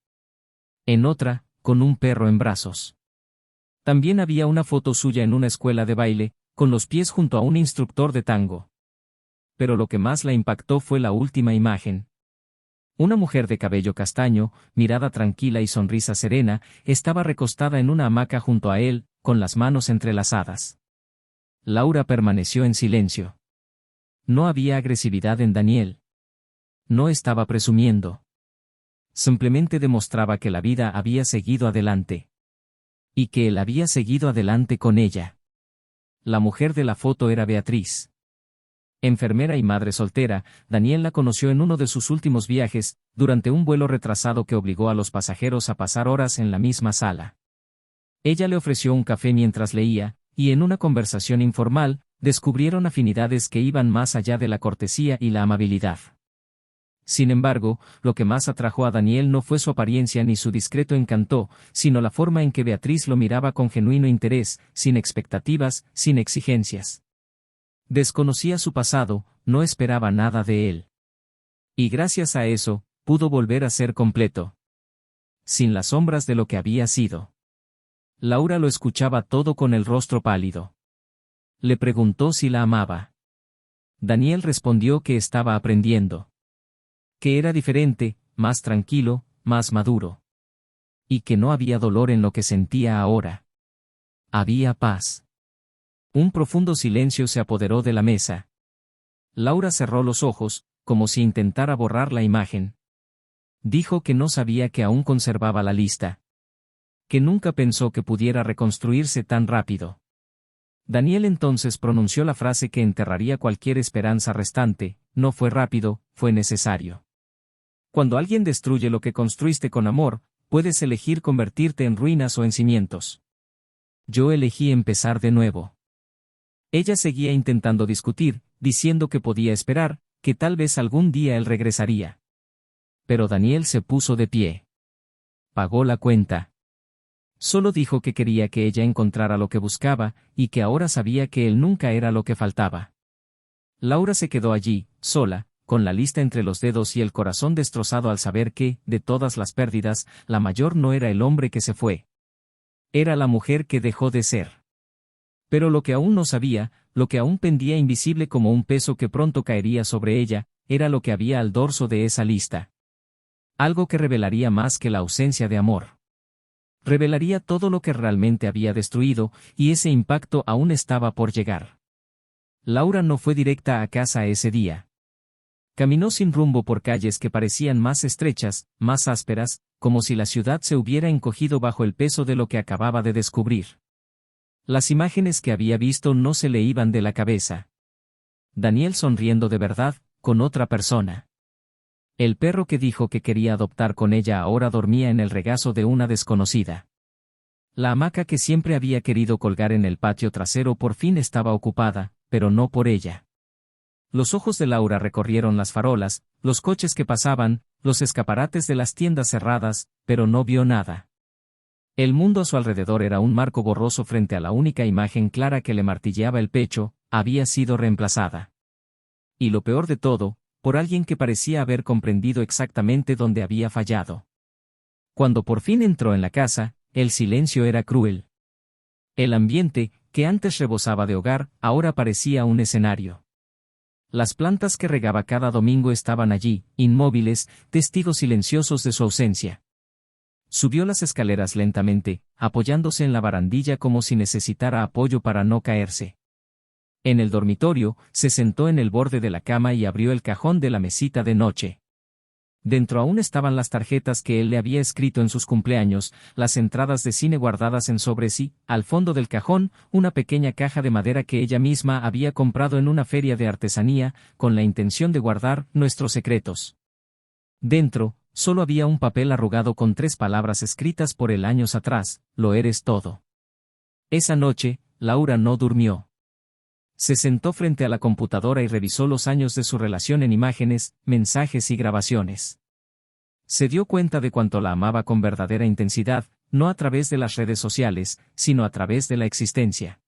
En otra, con un perro en brazos. También había una foto suya en una escuela de baile, con los pies junto a un instructor de tango. Pero lo que más la impactó fue la última imagen. Una mujer de cabello castaño, mirada tranquila y sonrisa serena, estaba recostada en una hamaca junto a él, con las manos entrelazadas. Laura permaneció en silencio. No había agresividad en Daniel. No estaba presumiendo. Simplemente demostraba que la vida había seguido adelante. Y que él había seguido adelante con ella. La mujer de la foto era Beatriz. Enfermera y madre soltera, Daniel la conoció en uno de sus últimos viajes, durante un vuelo retrasado que obligó a los pasajeros a pasar horas en la misma sala. Ella le ofreció un café mientras leía, y en una conversación informal, descubrieron afinidades que iban más allá de la cortesía y la amabilidad. Sin embargo, lo que más atrajo a Daniel no fue su apariencia ni su discreto encanto, sino la forma en que Beatriz lo miraba con genuino interés, sin expectativas, sin exigencias. Desconocía su pasado, no esperaba nada de él. Y gracias a eso, pudo volver a ser completo. Sin las sombras de lo que había sido. Laura lo escuchaba todo con el rostro pálido. Le preguntó si la amaba. Daniel respondió que estaba aprendiendo. Que era diferente, más tranquilo, más maduro. Y que no había dolor en lo que sentía ahora. Había paz. Un profundo silencio se apoderó de la mesa. Laura cerró los ojos, como si intentara borrar la imagen. Dijo que no sabía que aún conservaba la lista. Que nunca pensó que pudiera reconstruirse tan rápido. Daniel entonces pronunció la frase que enterraría cualquier esperanza restante: no fue rápido, fue necesario. Cuando alguien destruye lo que construiste con amor, puedes elegir convertirte en ruinas o en cimientos. Yo elegí empezar de nuevo. Ella seguía intentando discutir, diciendo que podía esperar, que tal vez algún día él regresaría. Pero Daniel se puso de pie. Pagó la cuenta. Solo dijo que quería que ella encontrara lo que buscaba, y que ahora sabía que él nunca era lo que faltaba. Laura se quedó allí, sola, con la lista entre los dedos y el corazón destrozado al saber que, de todas las pérdidas, la mayor no era el hombre que se fue. Era la mujer que dejó de ser. Pero lo que aún no sabía, lo que aún pendía invisible como un peso que pronto caería sobre ella, era lo que había al dorso de esa lista. Algo que revelaría más que la ausencia de amor. Revelaría todo lo que realmente había destruido, y ese impacto aún estaba por llegar. Laura no fue directa a casa ese día. Caminó sin rumbo por calles que parecían más estrechas, más ásperas, como si la ciudad se hubiera encogido bajo el peso de lo que acababa de descubrir. Las imágenes que había visto no se le iban de la cabeza. Daniel sonriendo de verdad, con otra persona. El perro que dijo que quería adoptar con ella ahora dormía en el regazo de una desconocida. La hamaca que siempre había querido colgar en el patio trasero por fin estaba ocupada, pero no por ella. Los ojos de Laura recorrieron las farolas, los coches que pasaban, los escaparates de las tiendas cerradas, pero no vio nada. El mundo a su alrededor era un marco borroso frente a la única imagen clara que le martilleaba el pecho, había sido reemplazada. Y lo peor de todo, por alguien que parecía haber comprendido exactamente dónde había fallado. Cuando por fin entró en la casa, el silencio era cruel. El ambiente, que antes rebosaba de hogar, ahora parecía un escenario. Las plantas que regaba cada domingo estaban allí, inmóviles, testigos silenciosos de su ausencia. Subió las escaleras lentamente, apoyándose en la barandilla como si necesitara apoyo para no caerse. En el dormitorio, se sentó en el borde de la cama y abrió el cajón de la mesita de noche. Dentro aún estaban las tarjetas que él le había escrito en sus cumpleaños, las entradas de cine guardadas en sobre sí, al fondo del cajón, una pequeña caja de madera que ella misma había comprado en una feria de artesanía, con la intención de guardar nuestros secretos. Dentro, solo había un papel arrugado con 3 palabras escritas por él años atrás: lo eres todo. Esa noche, Laura no durmió. Se sentó frente a la computadora y revisó los años de su relación en imágenes, mensajes y grabaciones. Se dio cuenta de cuánto la amaba con verdadera intensidad, no a través de las redes sociales, sino a través de la existencia.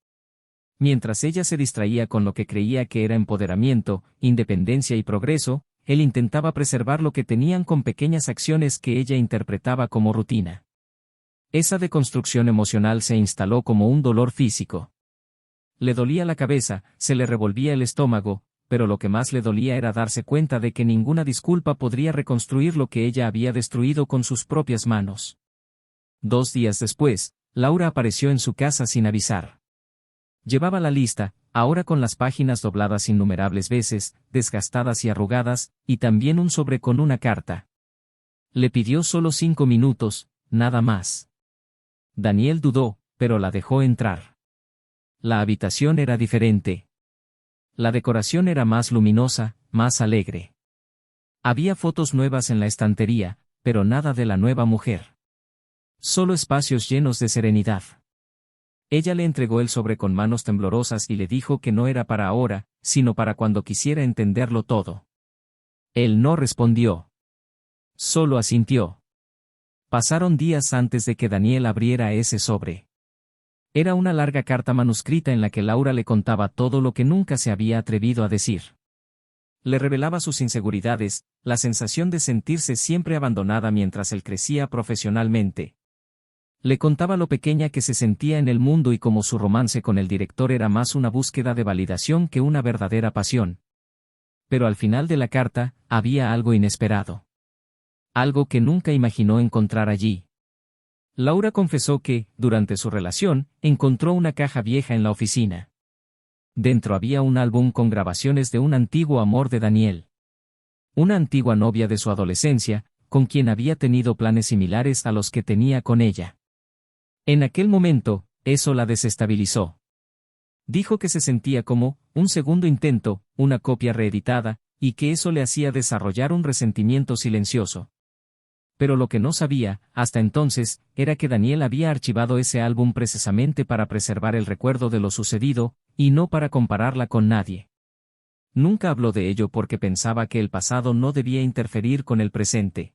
Mientras ella se distraía con lo que creía que era empoderamiento, independencia y progreso, él intentaba preservar lo que tenían con pequeñas acciones que ella interpretaba como rutina. Esa deconstrucción emocional se instaló como un dolor físico. Le dolía la cabeza, se le revolvía el estómago, pero lo que más le dolía era darse cuenta de que ninguna disculpa podría reconstruir lo que ella había destruido con sus propias manos. 2 días después, Laura apareció en su casa sin avisar. Llevaba la lista, ahora con las páginas dobladas innumerables veces, desgastadas y arrugadas, y también un sobre con una carta. Le pidió solo 5 minutos, nada más. Daniel dudó, pero la dejó entrar. La habitación era diferente. La decoración era más luminosa, más alegre. Había fotos nuevas en la estantería, pero nada de la nueva mujer. Solo espacios llenos de serenidad. Ella le entregó el sobre con manos temblorosas y le dijo que no era para ahora, sino para cuando quisiera entenderlo todo. Él no respondió. Solo asintió. Pasaron días antes de que Daniel abriera ese sobre. Era una larga carta manuscrita en la que Laura le contaba todo lo que nunca se había atrevido a decir. Le revelaba sus inseguridades, la sensación de sentirse siempre abandonada mientras él crecía profesionalmente. Le contaba lo pequeña que se sentía en el mundo y cómo su romance con el director era más una búsqueda de validación que una verdadera pasión. Pero al final de la carta, había algo inesperado. Algo que nunca imaginó encontrar allí. Laura confesó que, durante su relación, encontró una caja vieja en la oficina. Dentro había un álbum con grabaciones de un antiguo amor de Daniel. Una antigua novia de su adolescencia, con quien había tenido planes similares a los que tenía con ella. En aquel momento, eso la desestabilizó. Dijo que se sentía como un segundo intento, una copia reeditada, y que eso le hacía desarrollar un resentimiento silencioso. Pero lo que no sabía, hasta entonces, era que Daniel había archivado ese álbum precisamente para preservar el recuerdo de lo sucedido, y no para compararla con nadie. Nunca habló de ello porque pensaba que el pasado no debía interferir con el presente.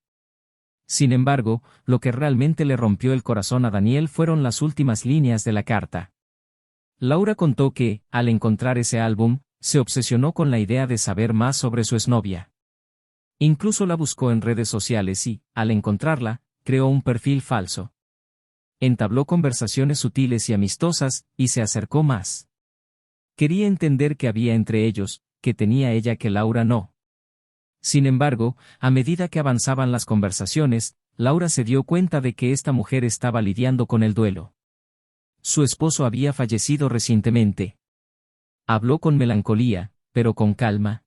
Sin embargo, lo que realmente le rompió el corazón a Daniel fueron las últimas líneas de la carta. Laura contó que, al encontrar ese álbum, se obsesionó con la idea de saber más sobre su exnovia. Incluso la buscó en redes sociales y, al encontrarla, creó un perfil falso. Entabló conversaciones sutiles y amistosas, y se acercó más. Quería entender qué había entre ellos, que tenía ella que Laura no. Sin embargo, a medida que avanzaban las conversaciones, Laura se dio cuenta de que esta mujer estaba lidiando con el duelo. Su esposo había fallecido recientemente. Habló con melancolía, pero con calma.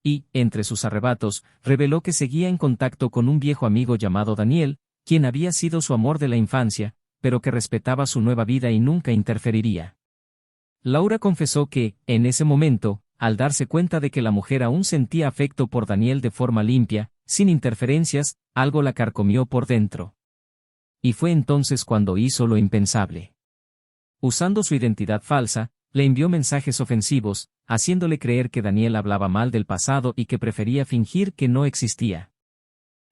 Y, entre sus arrebatos, reveló que seguía en contacto con un viejo amigo llamado Daniel, quien había sido su amor de la infancia, pero que respetaba su nueva vida y nunca interferiría. Laura confesó que, en ese momento, al darse cuenta de que la mujer aún sentía afecto por Daniel de forma limpia, sin interferencias, algo la carcomió por dentro. Y fue entonces cuando hizo lo impensable. Usando su identidad falsa, le envió mensajes ofensivos, haciéndole creer que Daniel hablaba mal del pasado y que prefería fingir que no existía.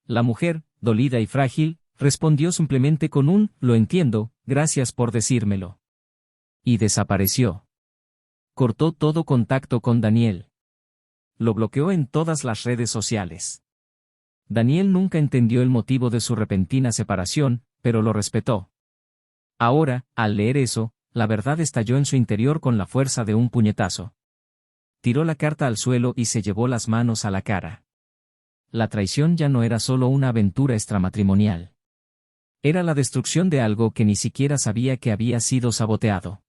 La mujer, dolida y frágil, respondió simplemente con un «lo entiendo, gracias por decírmelo». Y desapareció. Cortó todo contacto con Daniel. Lo bloqueó en todas las redes sociales. Daniel nunca entendió el motivo de su repentina separación, pero lo respetó. Ahora, al leer eso, la verdad estalló en su interior con la fuerza de un puñetazo. Tiró la carta al suelo y se llevó las manos a la cara. La traición ya no era solo una aventura extramatrimonial. Era la destrucción de algo que ni siquiera sabía que había sido saboteado.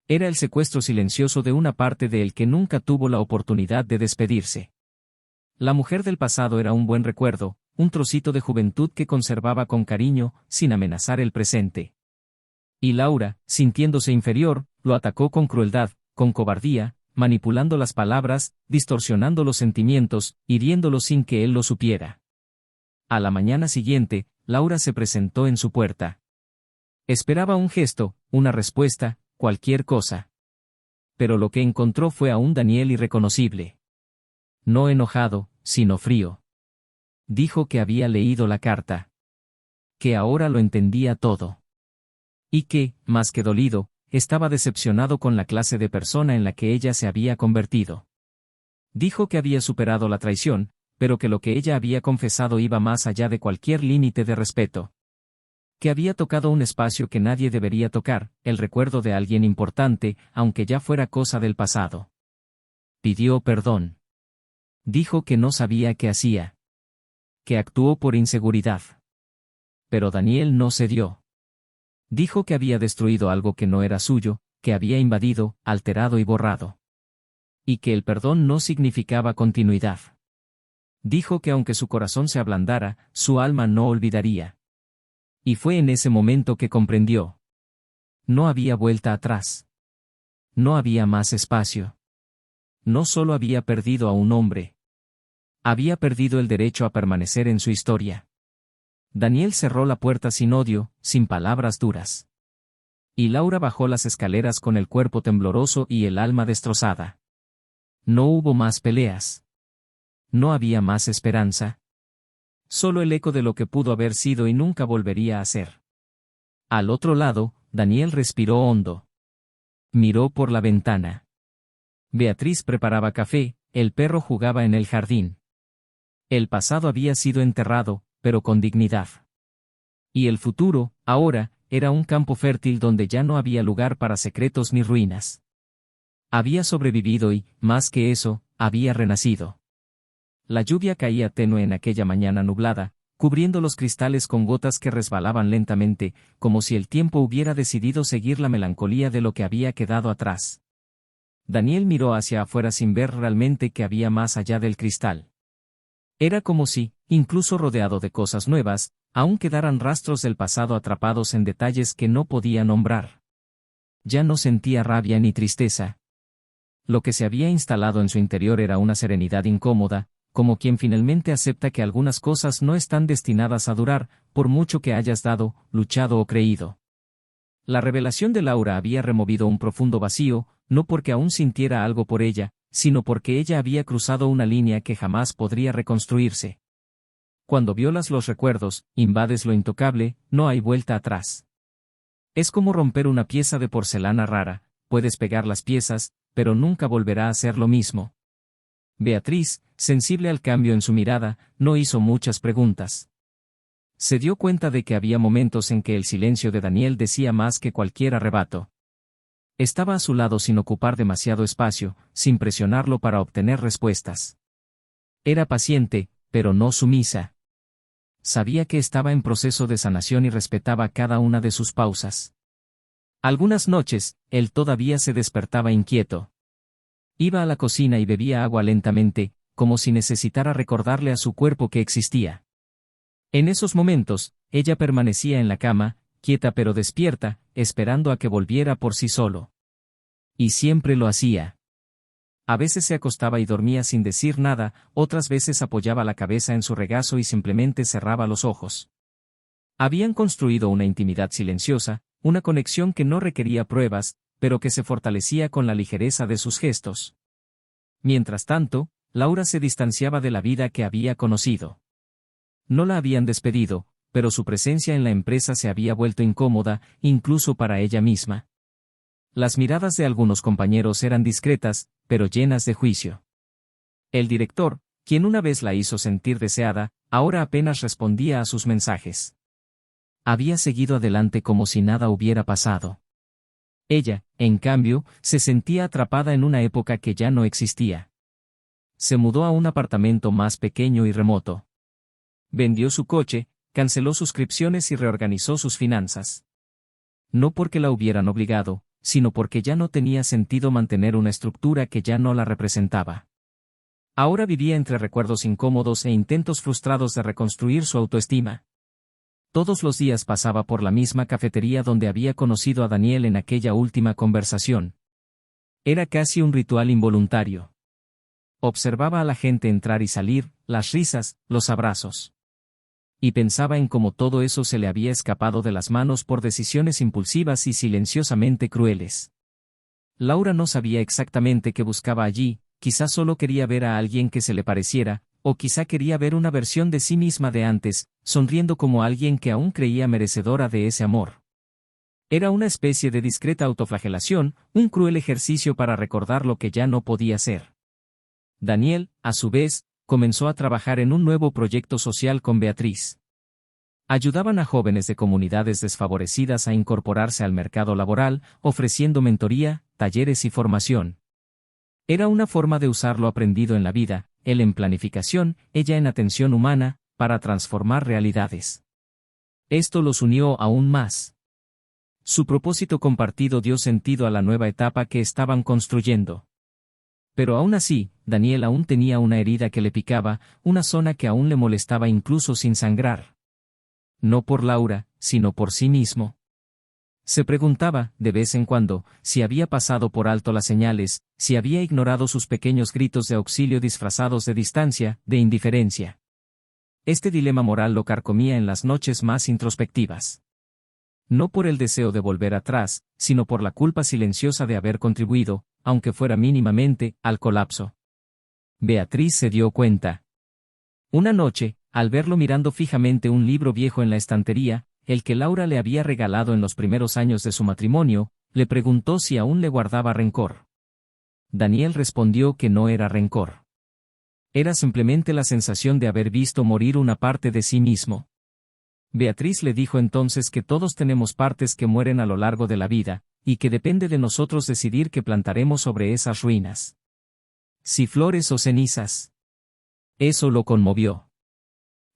Era el secuestro silencioso de una parte de él que nunca tuvo la oportunidad de despedirse. La mujer del pasado era un buen recuerdo, un trocito de juventud que conservaba con cariño, sin amenazar el presente. Y Laura, sintiéndose inferior, lo atacó con crueldad, con cobardía, manipulando las palabras, distorsionando los sentimientos, hiriéndolo sin que él lo supiera. A la mañana siguiente, Laura se presentó en su puerta. Esperaba un gesto, una respuesta, cualquier cosa. Pero lo que encontró fue a un Daniel irreconocible. No enojado, sino frío. Dijo que había leído la carta. Que ahora lo entendía todo. Y que, más que dolido, estaba decepcionado con la clase de persona en la que ella se había convertido. Dijo que había superado la traición, pero que lo que ella había confesado iba más allá de cualquier límite de respeto. Que había tocado un espacio que nadie debería tocar, el recuerdo de alguien importante, aunque ya fuera cosa del pasado. Pidió perdón. Dijo que no sabía qué hacía. Que actuó por inseguridad. Pero Daniel no cedió. Dijo que había destruido algo que no era suyo, que había invadido, alterado y borrado. Y que el perdón no significaba continuidad. Dijo que aunque su corazón se ablandara, su alma no olvidaría. Y fue en ese momento que comprendió. No había vuelta atrás. No había más espacio. No solo había perdido a un hombre. Había perdido el derecho a permanecer en su historia. Daniel cerró la puerta sin odio, sin palabras duras. Y Laura bajó las escaleras con el cuerpo tembloroso y el alma destrozada. No hubo más peleas. No había más esperanza. Solo el eco de lo que pudo haber sido y nunca volvería a ser. Al otro lado, Daniel respiró hondo. Miró por la ventana. Beatriz preparaba café, el perro jugaba en el jardín. El pasado había sido enterrado, pero con dignidad. Y el futuro, ahora, era un campo fértil donde ya no había lugar para secretos ni ruinas. Había sobrevivido y, más que eso, había renacido. La lluvia caía tenue en aquella mañana nublada, cubriendo los cristales con gotas que resbalaban lentamente, como si el tiempo hubiera decidido seguir la melancolía de lo que había quedado atrás. Daniel miró hacia afuera sin ver realmente qué había más allá del cristal. Era como si, incluso rodeado de cosas nuevas, aún quedaran rastros del pasado atrapados en detalles que no podía nombrar. Ya no sentía rabia ni tristeza. Lo que se había instalado en su interior era una serenidad incómoda, como quien finalmente acepta que algunas cosas no están destinadas a durar, por mucho que hayas dado, luchado o creído. La revelación de Laura había removido un profundo vacío, no porque aún sintiera algo por ella, sino porque ella había cruzado una línea que jamás podría reconstruirse. Cuando violas los recuerdos, invades lo intocable, no hay vuelta atrás. Es como romper una pieza de porcelana rara, puedes pegar las piezas, pero nunca volverá a ser lo mismo. Beatriz, sensible al cambio en su mirada, no hizo muchas preguntas. Se dio cuenta de que había momentos en que el silencio de Daniel decía más que cualquier arrebato. Estaba a su lado sin ocupar demasiado espacio, sin presionarlo para obtener respuestas. Era paciente, pero no sumisa. Sabía que estaba en proceso de sanación y respetaba cada una de sus pausas. Algunas noches, él todavía se despertaba inquieto. Iba a la cocina y bebía agua lentamente, como si necesitara recordarle a su cuerpo que existía. En esos momentos, ella permanecía en la cama, quieta pero despierta, esperando a que volviera por sí solo. Y siempre lo hacía. A veces se acostaba y dormía sin decir nada, otras veces apoyaba la cabeza en su regazo y simplemente cerraba los ojos. Habían construido una intimidad silenciosa, una conexión que no requería pruebas, pero que se fortalecía con la ligereza de sus gestos. Mientras tanto, Laura se distanciaba de la vida que había conocido. No la habían despedido, pero su presencia en la empresa se había vuelto incómoda, incluso para ella misma. Las miradas de algunos compañeros eran discretas, pero llenas de juicio. El director, quien una vez la hizo sentir deseada, ahora apenas respondía a sus mensajes. Había seguido adelante como si nada hubiera pasado. Ella, en cambio, se sentía atrapada en una época que ya no existía. Se mudó a un apartamento más pequeño y remoto. Vendió su coche, canceló suscripciones y reorganizó sus finanzas. No porque la hubieran obligado, sino porque ya no tenía sentido mantener una estructura que ya no la representaba. Ahora vivía entre recuerdos incómodos e intentos frustrados de reconstruir su autoestima. Todos los días pasaba por la misma cafetería donde había conocido a Daniel en aquella última conversación. Era casi un ritual involuntario. Observaba a la gente entrar y salir, las risas, los abrazos. Y pensaba en cómo todo eso se le había escapado de las manos por decisiones impulsivas y silenciosamente crueles. Laura no sabía exactamente qué buscaba allí, quizá solo quería ver a alguien que se le pareciera, o quizá quería ver una versión de sí misma de antes, sonriendo como alguien que aún creía merecedora de ese amor. Era una especie de discreta autoflagelación, un cruel ejercicio para recordar lo que ya no podía ser. Daniel, a su vez, comenzó a trabajar en un nuevo proyecto social con Beatriz. Ayudaban a jóvenes de comunidades desfavorecidas a incorporarse al mercado laboral, ofreciendo mentoría, talleres y formación. Era una forma de usar lo aprendido en la vida, él en planificación, ella en atención humana, para transformar realidades. Esto los unió aún más. Su propósito compartido dio sentido a la nueva etapa que estaban construyendo. Pero aún así, Daniel aún tenía una herida que le picaba, una zona que aún le molestaba incluso sin sangrar. No por Laura, sino por sí mismo. Se preguntaba, de vez en cuando, si había pasado por alto las señales, si había ignorado sus pequeños gritos de auxilio disfrazados de distancia, de indiferencia. Este dilema moral lo carcomía en las noches más introspectivas. No por el deseo de volver atrás, sino por la culpa silenciosa de haber contribuido, aunque fuera mínimamente, al colapso. Beatriz se dio cuenta. Una noche, al verlo mirando fijamente un libro viejo en la estantería, el que Laura le había regalado en los primeros años de su matrimonio, le preguntó si aún le guardaba rencor. Daniel respondió que no era rencor. Era simplemente la sensación de haber visto morir una parte de sí mismo. Beatriz le dijo entonces que todos tenemos partes que mueren a lo largo de la vida, y que depende de nosotros decidir qué plantaremos sobre esas ruinas. Si flores o cenizas. Eso lo conmovió.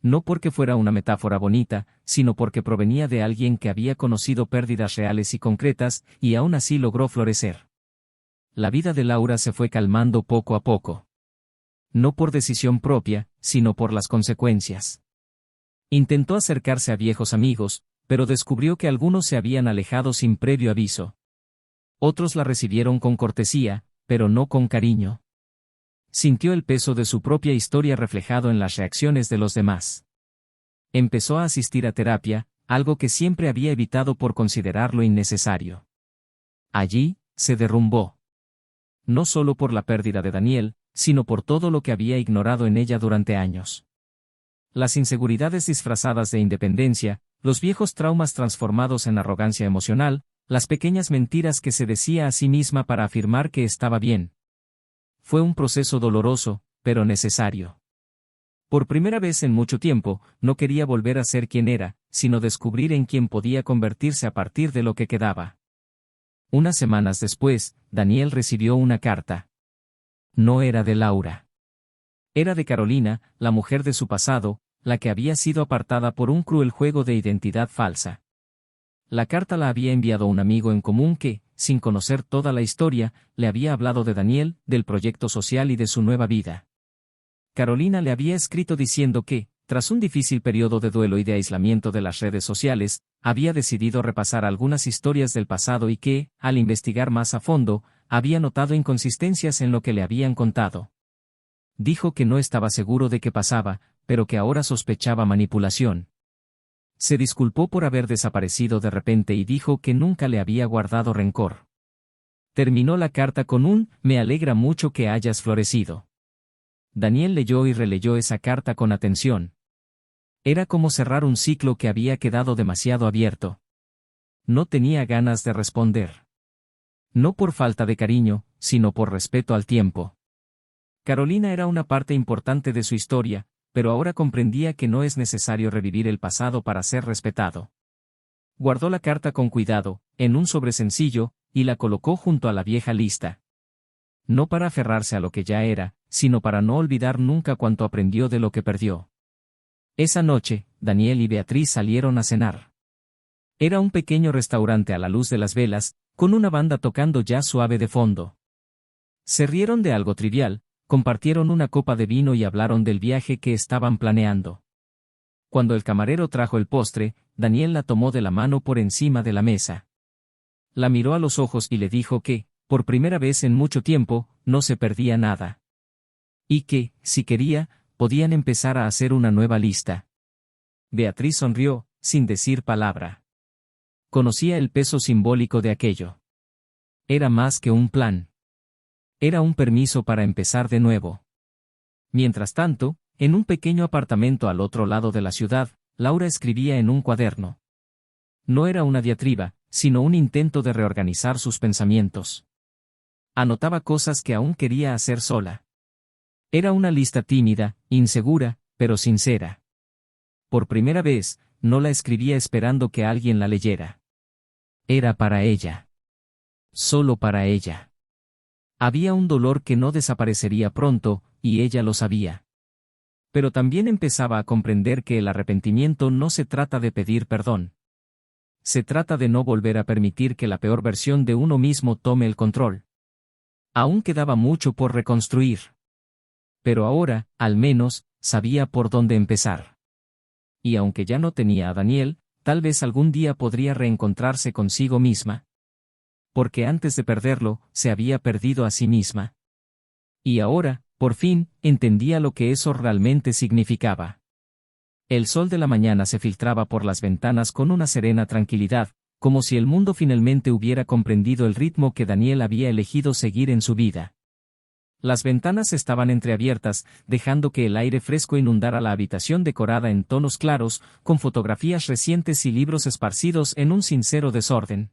No porque fuera una metáfora bonita, sino porque provenía de alguien que había conocido pérdidas reales y concretas, y aún así logró florecer. La vida de Laura se fue calmando poco a poco. No por decisión propia, sino por las consecuencias. Intentó acercarse a viejos amigos, pero descubrió que algunos se habían alejado sin previo aviso. Otros la recibieron con cortesía, pero no con cariño. Sintió el peso de su propia historia reflejado en las reacciones de los demás. Empezó a asistir a terapia, algo que siempre había evitado por considerarlo innecesario. Allí, se derrumbó. No solo por la pérdida de Daniel, sino por todo lo que había ignorado en ella durante años. Las inseguridades disfrazadas de independencia, los viejos traumas transformados en arrogancia emocional, las pequeñas mentiras que se decía a sí misma para afirmar que estaba bien. Fue un proceso doloroso, pero necesario. Por primera vez en mucho tiempo, no quería volver a ser quien era, sino descubrir en quién podía convertirse a partir de lo que quedaba. Unas semanas después, Daniel recibió una carta. No era de Laura. Era de Carolina, la mujer de su pasado, la que había sido apartada por un cruel juego de identidad falsa. La carta la había enviado un amigo en común que, sin conocer toda la historia, le había hablado de Daniel, del proyecto social y de su nueva vida. Carolina le había escrito diciendo que, tras un difícil periodo de duelo y de aislamiento de las redes sociales, había decidido repasar algunas historias del pasado y que, al investigar más a fondo, había notado inconsistencias en lo que le habían contado. Dijo que no estaba seguro de qué pasaba, pero que ahora sospechaba manipulación. Se disculpó por haber desaparecido de repente y dijo que nunca le había guardado rencor. Terminó la carta con un «Me alegra mucho que hayas florecido». Daniel leyó y releyó esa carta con atención. Era como cerrar un ciclo que había quedado demasiado abierto. No tenía ganas de responder. No por falta de cariño, sino por respeto al tiempo. Carolina era una parte importante de su historia, pero ahora comprendía que no es necesario revivir el pasado para ser respetado. Guardó la carta con cuidado, en un sobre sencillo, y la colocó junto a la vieja lista. No para aferrarse a lo que ya era, sino para no olvidar nunca cuanto aprendió de lo que perdió. Esa noche, Daniel y Beatriz salieron a cenar. Era un pequeño restaurante a la luz de las velas, con una banda tocando jazz suave de fondo. Se rieron de algo trivial, compartieron una copa de vino y hablaron del viaje que estaban planeando. Cuando el camarero trajo el postre, Daniel la tomó de la mano por encima de la mesa. La miró a los ojos y le dijo que, por primera vez en mucho tiempo, no se perdía nada. Y que, si quería, podían empezar a hacer una nueva lista. Beatriz sonrió, sin decir palabra. Conocía el peso simbólico de aquello. Era más que un plan. Era un permiso para empezar de nuevo. Mientras tanto, en un pequeño apartamento al otro lado de la ciudad, Laura escribía en un cuaderno. No era una diatriba, sino un intento de reorganizar sus pensamientos. Anotaba cosas que aún quería hacer sola. Era una lista tímida, insegura, pero sincera. Por primera vez, no la escribía esperando que alguien la leyera. Era para ella. Solo para ella. Había un dolor que no desaparecería pronto, y ella lo sabía. Pero también empezaba a comprender que el arrepentimiento no se trata de pedir perdón. Se trata de no volver a permitir que la peor versión de uno mismo tome el control. Aún quedaba mucho por reconstruir. Pero ahora, al menos, sabía por dónde empezar. Y aunque ya no tenía a Daniel, tal vez algún día podría reencontrarse consigo misma. Porque antes de perderlo, se había perdido a sí misma. Y ahora, por fin, entendía lo que eso realmente significaba. El sol de la mañana se filtraba por las ventanas con una serena tranquilidad, como si el mundo finalmente hubiera comprendido el ritmo que Daniel había elegido seguir en su vida. Las ventanas estaban entreabiertas, dejando que el aire fresco inundara la habitación decorada en tonos claros, con fotografías recientes y libros esparcidos en un sincero desorden.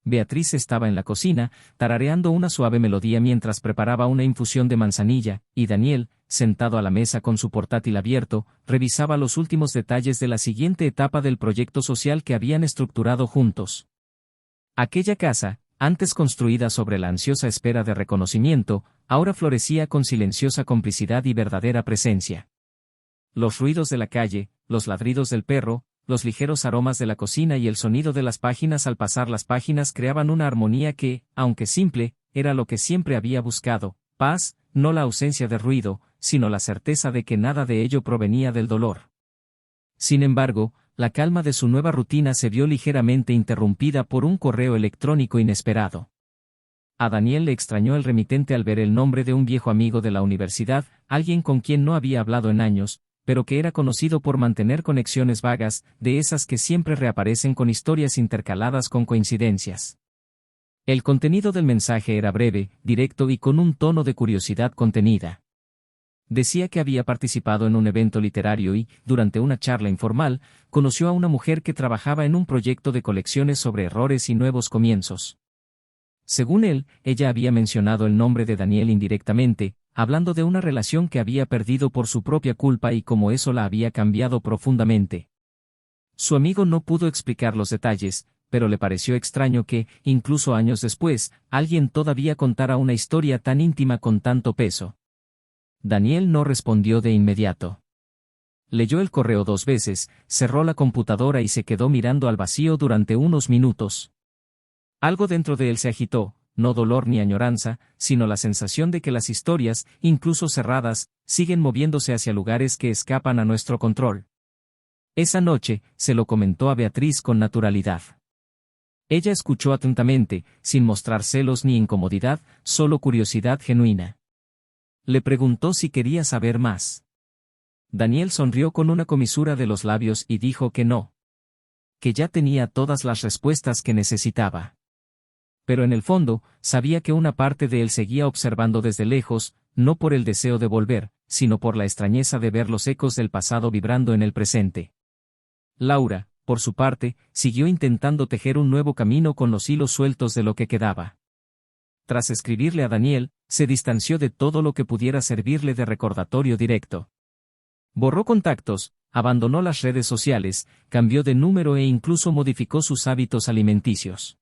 Beatriz estaba en la cocina, tarareando una suave melodía mientras preparaba una infusión de manzanilla, y Daniel, sentado a la mesa con su portátil abierto, revisaba los últimos detalles de la siguiente etapa del proyecto social que habían estructurado juntos. Aquella casa, antes construida sobre la ansiosa espera de reconocimiento, ahora florecía con silenciosa complicidad y verdadera presencia. Los ruidos de la calle, los ladridos del perro, los ligeros aromas de la cocina y el sonido de las páginas al pasar las páginas creaban una armonía que, aunque simple, era lo que siempre había buscado: paz, no la ausencia de ruido, sino la certeza de que nada de ello provenía del dolor. Sin embargo, la calma de su nueva rutina se vio ligeramente interrumpida por un correo electrónico inesperado. A Daniel le extrañó el remitente al ver el nombre de un viejo amigo de la universidad, alguien con quien no había hablado en años, pero que era conocido por mantener conexiones vagas, de esas que siempre reaparecen con historias intercaladas con coincidencias. El contenido del mensaje era breve, directo y con un tono de curiosidad contenida. Decía que había participado en un evento literario y, durante una charla informal, conoció a una mujer que trabajaba en un proyecto de colecciones sobre errores y nuevos comienzos. Según él, ella había mencionado el nombre de Daniel indirectamente, hablando de una relación que había perdido por su propia culpa y cómo eso la había cambiado profundamente. Su amigo no pudo explicar los detalles, pero le pareció extraño que, incluso años después, alguien todavía contara una historia tan íntima con tanto peso. Daniel no respondió de inmediato. Leyó el correo 2 veces, cerró la computadora y se quedó mirando al vacío durante unos minutos. Algo dentro de él se agitó, no dolor ni añoranza, sino la sensación de que las historias, incluso cerradas, siguen moviéndose hacia lugares que escapan a nuestro control. Esa noche, se lo comentó a Beatriz con naturalidad. Ella escuchó atentamente, sin mostrar celos ni incomodidad, solo curiosidad genuina. Le preguntó si quería saber más. Daniel sonrió con una comisura de los labios y dijo que no. que ya tenía todas las respuestas que necesitaba. Pero en el fondo, sabía que una parte de él seguía observando desde lejos, no por el deseo de volver, sino por la extrañeza de ver los ecos del pasado vibrando en el presente. Laura, por su parte, siguió intentando tejer un nuevo camino con los hilos sueltos de lo que quedaba. Tras escribirle a Daniel, se distanció de todo lo que pudiera servirle de recordatorio directo. Borró contactos, abandonó las redes sociales, cambió de número e incluso modificó sus hábitos alimenticios.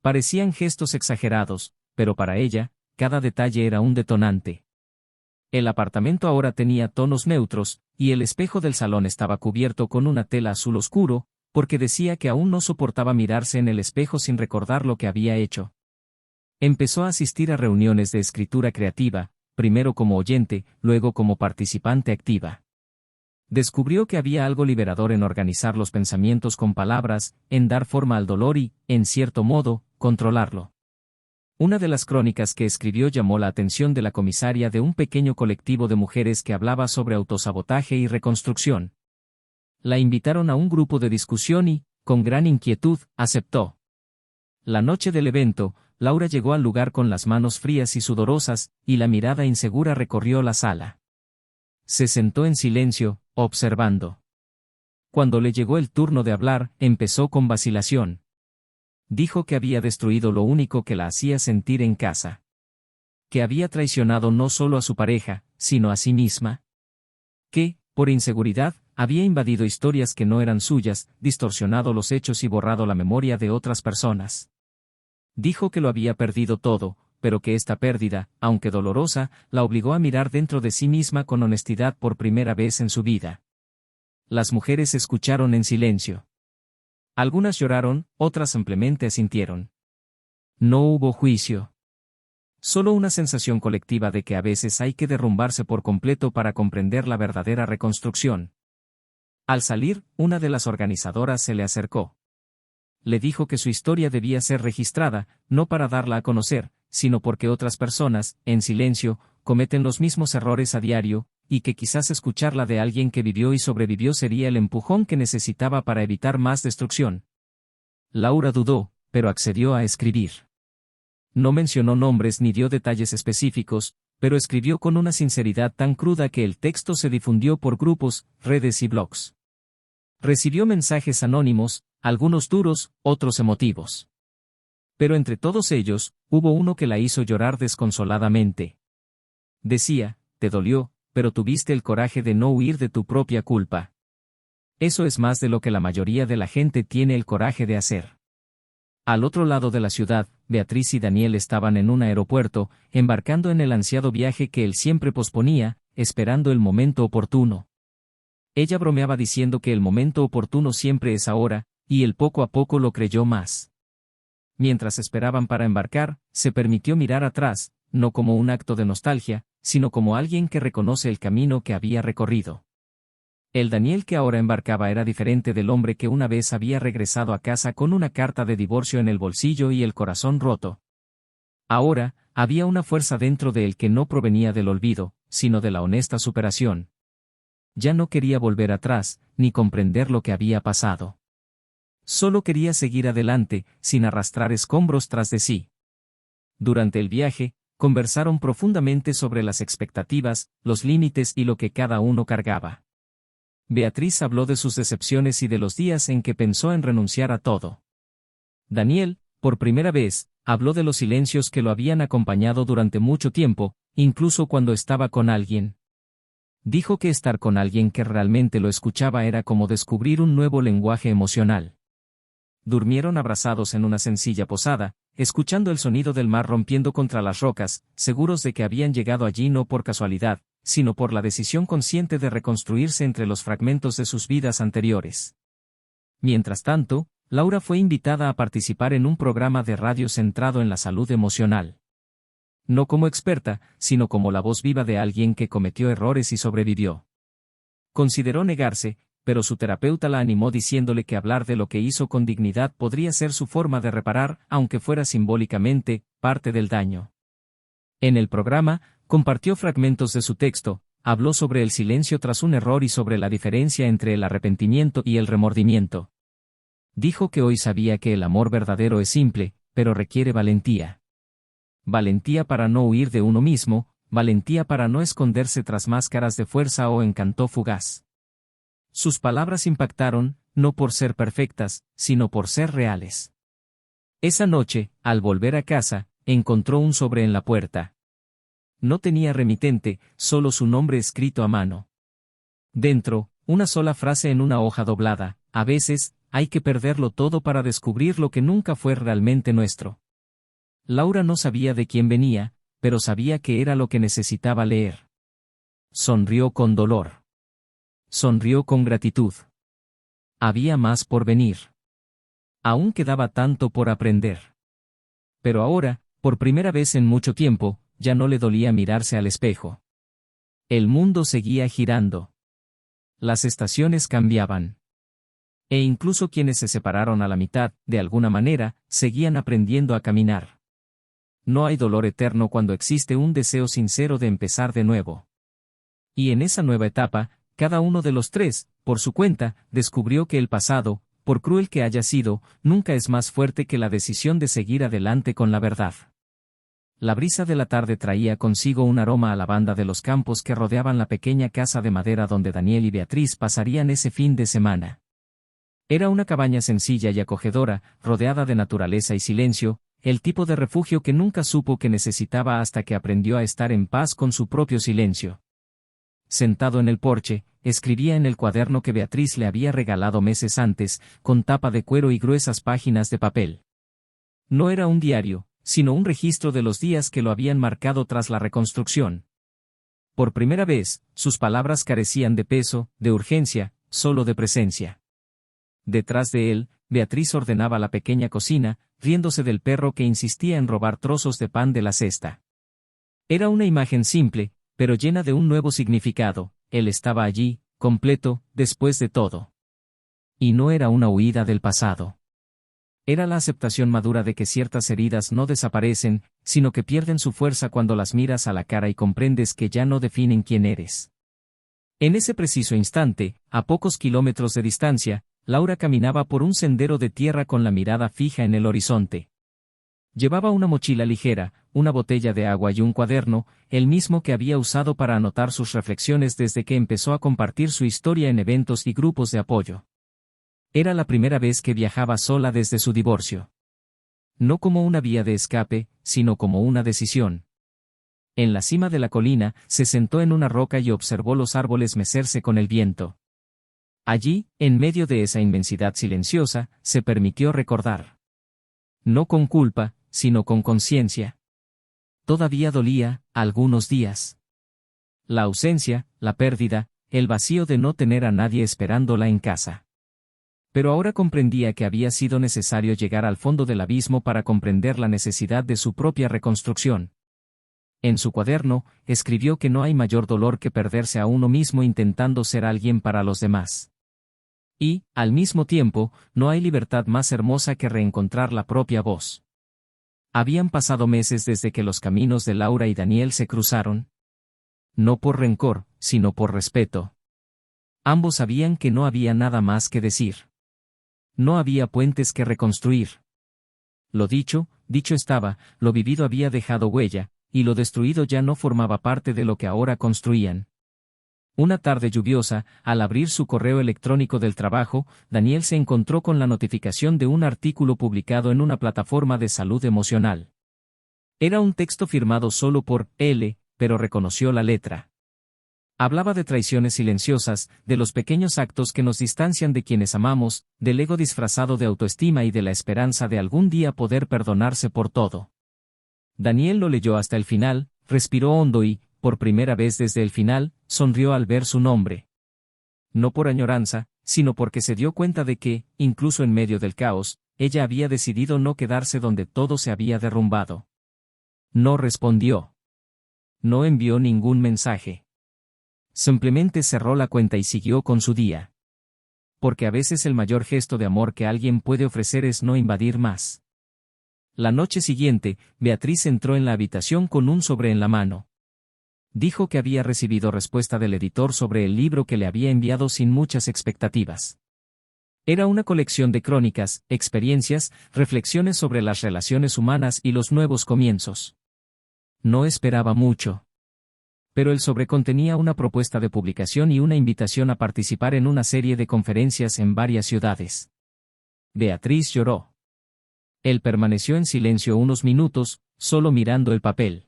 Parecían gestos exagerados, pero para ella, cada detalle era un detonante. El apartamento ahora tenía tonos neutros, y el espejo del salón estaba cubierto con una tela azul oscuro, porque decía que aún no soportaba mirarse en el espejo sin recordar lo que había hecho. Empezó a asistir a reuniones de escritura creativa, primero como oyente, luego como participante activa. Descubrió que había algo liberador en organizar los pensamientos con palabras, en dar forma al dolor y, en cierto modo, controlarlo. Una de las crónicas que escribió llamó la atención de la comisaria de un pequeño colectivo de mujeres que hablaba sobre autosabotaje y reconstrucción. La invitaron a un grupo de discusión y, con gran inquietud, aceptó. La noche del evento, Laura llegó al lugar con las manos frías y sudorosas, y la mirada insegura recorrió la sala. Se sentó en silencio, observando. Cuando le llegó el turno de hablar, empezó con vacilación. Dijo que había destruido lo único que la hacía sentir en casa. Que había traicionado no solo a su pareja, sino a sí misma. Que, por inseguridad, había invadido historias que no eran suyas, distorsionado los hechos y borrado la memoria de otras personas. Dijo que lo había perdido todo, pero que esta pérdida, aunque dolorosa, la obligó a mirar dentro de sí misma con honestidad por primera vez en su vida. Las mujeres escucharon en silencio. Algunas lloraron, otras simplemente asintieron. No hubo juicio. Solo una sensación colectiva de que a veces hay que derrumbarse por completo para comprender la verdadera reconstrucción. Al salir, una de las organizadoras se le acercó. Le dijo que su historia debía ser registrada, no para darla a conocer, sino porque otras personas, en silencio, cometen los mismos errores a diario, y que quizás escucharla de alguien que vivió y sobrevivió sería el empujón que necesitaba para evitar más destrucción. Laura dudó, pero accedió a escribir. No mencionó nombres ni dio detalles específicos, pero escribió con una sinceridad tan cruda que el texto se difundió por grupos, redes y blogs. Recibió mensajes anónimos, algunos duros, otros emotivos. Pero entre todos ellos, hubo uno que la hizo llorar desconsoladamente. Decía, te dolió, pero tuviste el coraje de no huir de tu propia culpa. Eso es más de lo que la mayoría de la gente tiene el coraje de hacer. Al otro lado de la ciudad, Beatriz y Daniel estaban en un aeropuerto, embarcando en el ansiado viaje que él siempre posponía, esperando el momento oportuno. Ella bromeaba diciendo que el momento oportuno siempre es ahora, y él poco a poco lo creyó más. Mientras esperaban para embarcar, se permitió mirar atrás, no como un acto de nostalgia, sino como alguien que reconoce el camino que había recorrido. El Daniel que ahora embarcaba era diferente del hombre que una vez había regresado a casa con una carta de divorcio en el bolsillo y el corazón roto. Ahora, había una fuerza dentro de él que no provenía del olvido, sino de la honesta superación. Ya no quería volver atrás, ni comprender lo que había pasado. Solo quería seguir adelante, sin arrastrar escombros tras de sí. Durante el viaje, conversaron profundamente sobre las expectativas, los límites y lo que cada uno cargaba. Beatriz habló de sus decepciones y de los días en que pensó en renunciar a todo. Daniel, por primera vez, habló de los silencios que lo habían acompañado durante mucho tiempo, incluso cuando estaba con alguien. Dijo que estar con alguien que realmente lo escuchaba era como descubrir un nuevo lenguaje emocional. Durmieron abrazados en una sencilla posada, escuchando el sonido del mar rompiendo contra las rocas, seguros de que habían llegado allí no por casualidad, sino por la decisión consciente de reconstruirse entre los fragmentos de sus vidas anteriores. Mientras tanto, Laura fue invitada a participar en un programa de radio centrado en la salud emocional. No como experta, sino como la voz viva de alguien que cometió errores y sobrevivió. Consideró negarse, pero su terapeuta la animó diciéndole que hablar de lo que hizo con dignidad podría ser su forma de reparar, aunque fuera simbólicamente, parte del daño. En el programa, compartió fragmentos de su texto, habló sobre el silencio tras un error y sobre la diferencia entre el arrepentimiento y el remordimiento. Dijo que hoy sabía que el amor verdadero es simple, pero requiere valentía. Valentía para no huir de uno mismo, valentía para no esconderse tras máscaras de fuerza o encanto fugaz. Sus palabras impactaron, no por ser perfectas, sino por ser reales. Esa noche, al volver a casa, encontró un sobre en la puerta. No tenía remitente, solo su nombre escrito a mano. Dentro, una sola frase en una hoja doblada: a veces, hay que perderlo todo para descubrir lo que nunca fue realmente nuestro. Laura no sabía de quién venía, pero sabía que era lo que necesitaba leer. Sonrió con dolor. Sonrió con gratitud. Había más por venir. Aún quedaba tanto por aprender. Pero ahora, por primera vez en mucho tiempo, ya no le dolía mirarse al espejo. El mundo seguía girando. Las estaciones cambiaban. E incluso quienes se separaron a la mitad, de alguna manera, seguían aprendiendo a caminar. No hay dolor eterno cuando existe un deseo sincero de empezar de nuevo. Y en esa nueva etapa, cada uno de los tres, por su cuenta, descubrió que el pasado, por cruel que haya sido, nunca es más fuerte que la decisión de seguir adelante con la verdad. La brisa de la tarde traía consigo un aroma a lavanda de los campos que rodeaban la pequeña casa de madera donde Daniel y Beatriz pasarían ese fin de semana. Era una cabaña sencilla y acogedora, rodeada de naturaleza y silencio, el tipo de refugio que nunca supo que necesitaba hasta que aprendió a estar en paz con su propio silencio. Sentado en el porche, escribía en el cuaderno que Beatriz le había regalado meses antes, con tapa de cuero y gruesas páginas de papel. No era un diario, sino un registro de los días que lo habían marcado tras la reconstrucción. Por primera vez, sus palabras carecían de peso, de urgencia, solo de presencia. Detrás de él, Beatriz ordenaba la pequeña cocina, riéndose del perro que insistía en robar trozos de pan de la cesta. Era una imagen simple, pero llena de un nuevo significado: él estaba allí, completo, después de todo. Y no era una huida del pasado. Era la aceptación madura de que ciertas heridas no desaparecen, sino que pierden su fuerza cuando las miras a la cara y comprendes que ya no definen quién eres. En ese preciso instante, a pocos kilómetros de distancia, Laura caminaba por un sendero de tierra con la mirada fija en el horizonte. Llevaba una mochila ligera, una botella de agua y un cuaderno, el mismo que había usado para anotar sus reflexiones desde que empezó a compartir su historia en eventos y grupos de apoyo. Era la primera vez que viajaba sola desde su divorcio. No como una vía de escape, sino como una decisión. En la cima de la colina, se sentó en una roca y observó los árboles mecerse con el viento. Allí, en medio de esa inmensidad silenciosa, se permitió recordar. No con culpa, sino con conciencia. Todavía dolía, algunos días. La ausencia, la pérdida, el vacío de no tener a nadie esperándola en casa. Pero ahora comprendía que había sido necesario llegar al fondo del abismo para comprender la necesidad de su propia reconstrucción. En su cuaderno, escribió que no hay mayor dolor que perderse a uno mismo intentando ser alguien para los demás. Y, al mismo tiempo, no hay libertad más hermosa que reencontrar la propia voz. Habían pasado meses desde que los caminos de Laura y Daniel se cruzaron. No por rencor, sino por respeto. Ambos sabían que no había nada más que decir. No había puentes que reconstruir. Lo dicho, dicho estaba, lo vivido había dejado huella, y lo destruido ya no formaba parte de lo que ahora construían. Una tarde lluviosa, al abrir su correo electrónico del trabajo, Daniel se encontró con la notificación de un artículo publicado en una plataforma de salud emocional. Era un texto firmado solo por él, pero reconoció la letra. Hablaba de traiciones silenciosas, de los pequeños actos que nos distancian de quienes amamos, del ego disfrazado de autoestima y de la esperanza de algún día poder perdonarse por todo. Daniel lo leyó hasta el final, respiró hondo y, por primera vez desde el final, sonrió al ver su nombre. No por añoranza, sino porque se dio cuenta de que, incluso en medio del caos, ella había decidido no quedarse donde todo se había derrumbado. No respondió. No envió ningún mensaje. Simplemente cerró la cuenta y siguió con su día. Porque a veces el mayor gesto de amor que alguien puede ofrecer es no invadir más. La noche siguiente, Beatriz entró en la habitación con un sobre en la mano. Dijo que había recibido respuesta del editor sobre el libro que le había enviado sin muchas expectativas. Era una colección de crónicas, experiencias, reflexiones sobre las relaciones humanas y los nuevos comienzos. No esperaba mucho. Pero el sobre contenía una propuesta de publicación y una invitación a participar en una serie de conferencias en varias ciudades. Beatriz lloró. Él permaneció en silencio unos minutos, solo mirando el papel.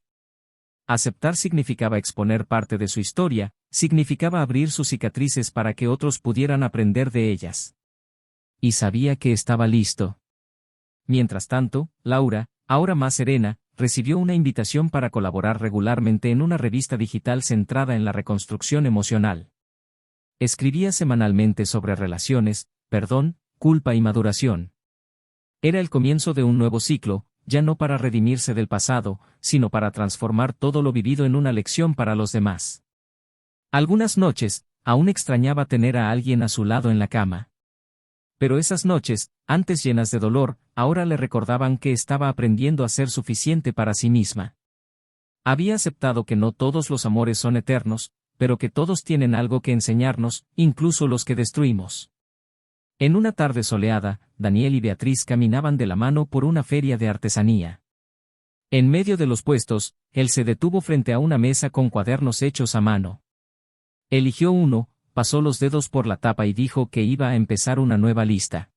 Aceptar significaba exponer parte de su historia, significaba abrir sus cicatrices para que otros pudieran aprender de ellas. Y sabía que estaba listo. Mientras tanto, Laura, ahora más serena, recibió una invitación para colaborar regularmente en una revista digital centrada en la reconstrucción emocional. Escribía semanalmente sobre relaciones, perdón, culpa y maduración. Era el comienzo de un nuevo ciclo, ya no para redimirse del pasado, sino para transformar todo lo vivido en una lección para los demás. Algunas noches, aún extrañaba tener a alguien a su lado en la cama. Pero esas noches, antes llenas de dolor, ahora le recordaban que estaba aprendiendo a ser suficiente para sí misma. Había aceptado que no todos los amores son eternos, pero que todos tienen algo que enseñarnos, incluso los que destruimos. En una tarde soleada, Daniel y Beatriz caminaban de la mano por una feria de artesanía. En medio de los puestos, él se detuvo frente a una mesa con cuadernos hechos a mano. Eligió uno, pasó los dedos por la tapa y dijo que iba a empezar una nueva lista.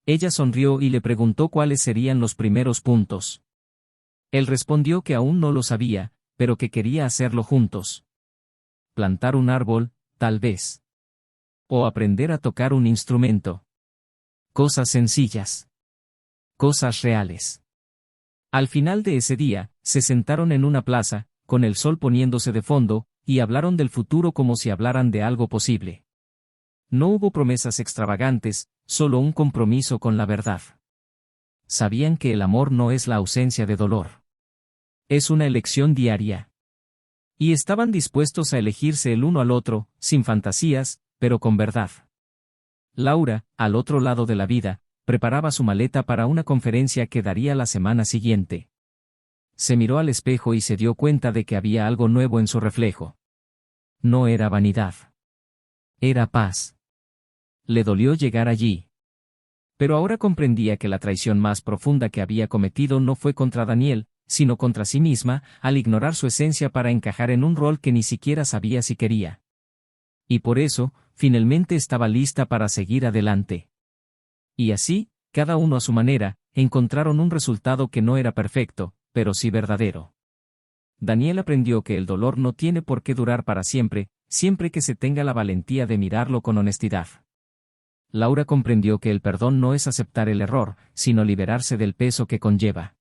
Ella sonrió y le preguntó cuáles serían los primeros puntos. Él respondió que aún no lo sabía, pero que quería hacerlo juntos. Plantar un árbol, tal vez. O aprender a tocar un instrumento. Cosas sencillas. Cosas reales. Al final de ese día, se sentaron en una plaza, con el sol poniéndose de fondo, y hablaron del futuro como si hablaran de algo posible. No hubo promesas extravagantes, solo un compromiso con la verdad. Sabían que el amor no es la ausencia de dolor. Es una elección diaria. Y estaban dispuestos a elegirse el uno al otro, sin fantasías, pero con verdad. Laura, al otro lado de la vida, preparaba su maleta para una conferencia que daría la semana siguiente. Se miró al espejo y se dio cuenta de que había algo nuevo en su reflejo. No era vanidad. Era paz. Le dolió llegar allí. Pero ahora comprendía que la traición más profunda que había cometido no fue contra Daniel, sino contra sí misma, al ignorar su esencia para encajar en un rol que ni siquiera sabía si quería. Y por eso, finalmente estaba lista para seguir adelante. Y así, cada uno a su manera, encontraron un resultado que no era perfecto, pero sí verdadero. Daniel aprendió que el dolor no tiene por qué durar para siempre, siempre que se tenga la valentía de mirarlo con honestidad. Laura comprendió que el perdón no es aceptar el error, sino liberarse del peso que conlleva.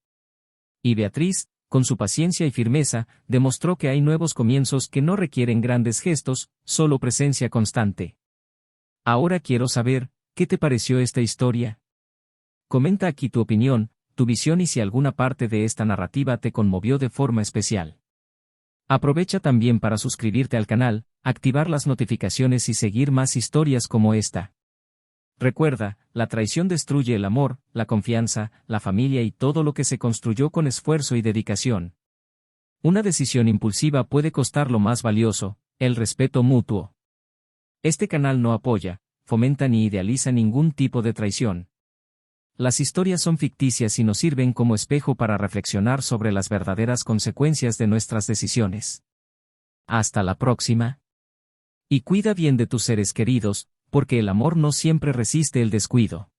Y Beatriz, con su paciencia y firmeza, demostró que hay nuevos comienzos que no requieren grandes gestos, solo presencia constante. Ahora quiero saber, ¿qué te pareció esta historia? Comenta aquí tu opinión, tu visión y si alguna parte de esta narrativa te conmovió de forma especial. Aprovecha también para suscribirte al canal, activar las notificaciones y seguir más historias como esta. Recuerda, la traición destruye el amor, la confianza, la familia y todo lo que se construyó con esfuerzo y dedicación. Una decisión impulsiva puede costar lo más valioso, el respeto mutuo. Este canal no apoya, fomenta ni idealiza ningún tipo de traición. Las historias son ficticias y nos sirven como espejo para reflexionar sobre las verdaderas consecuencias de nuestras decisiones. Hasta la próxima. Y cuida bien de tus seres queridos, porque el amor no siempre resiste el descuido.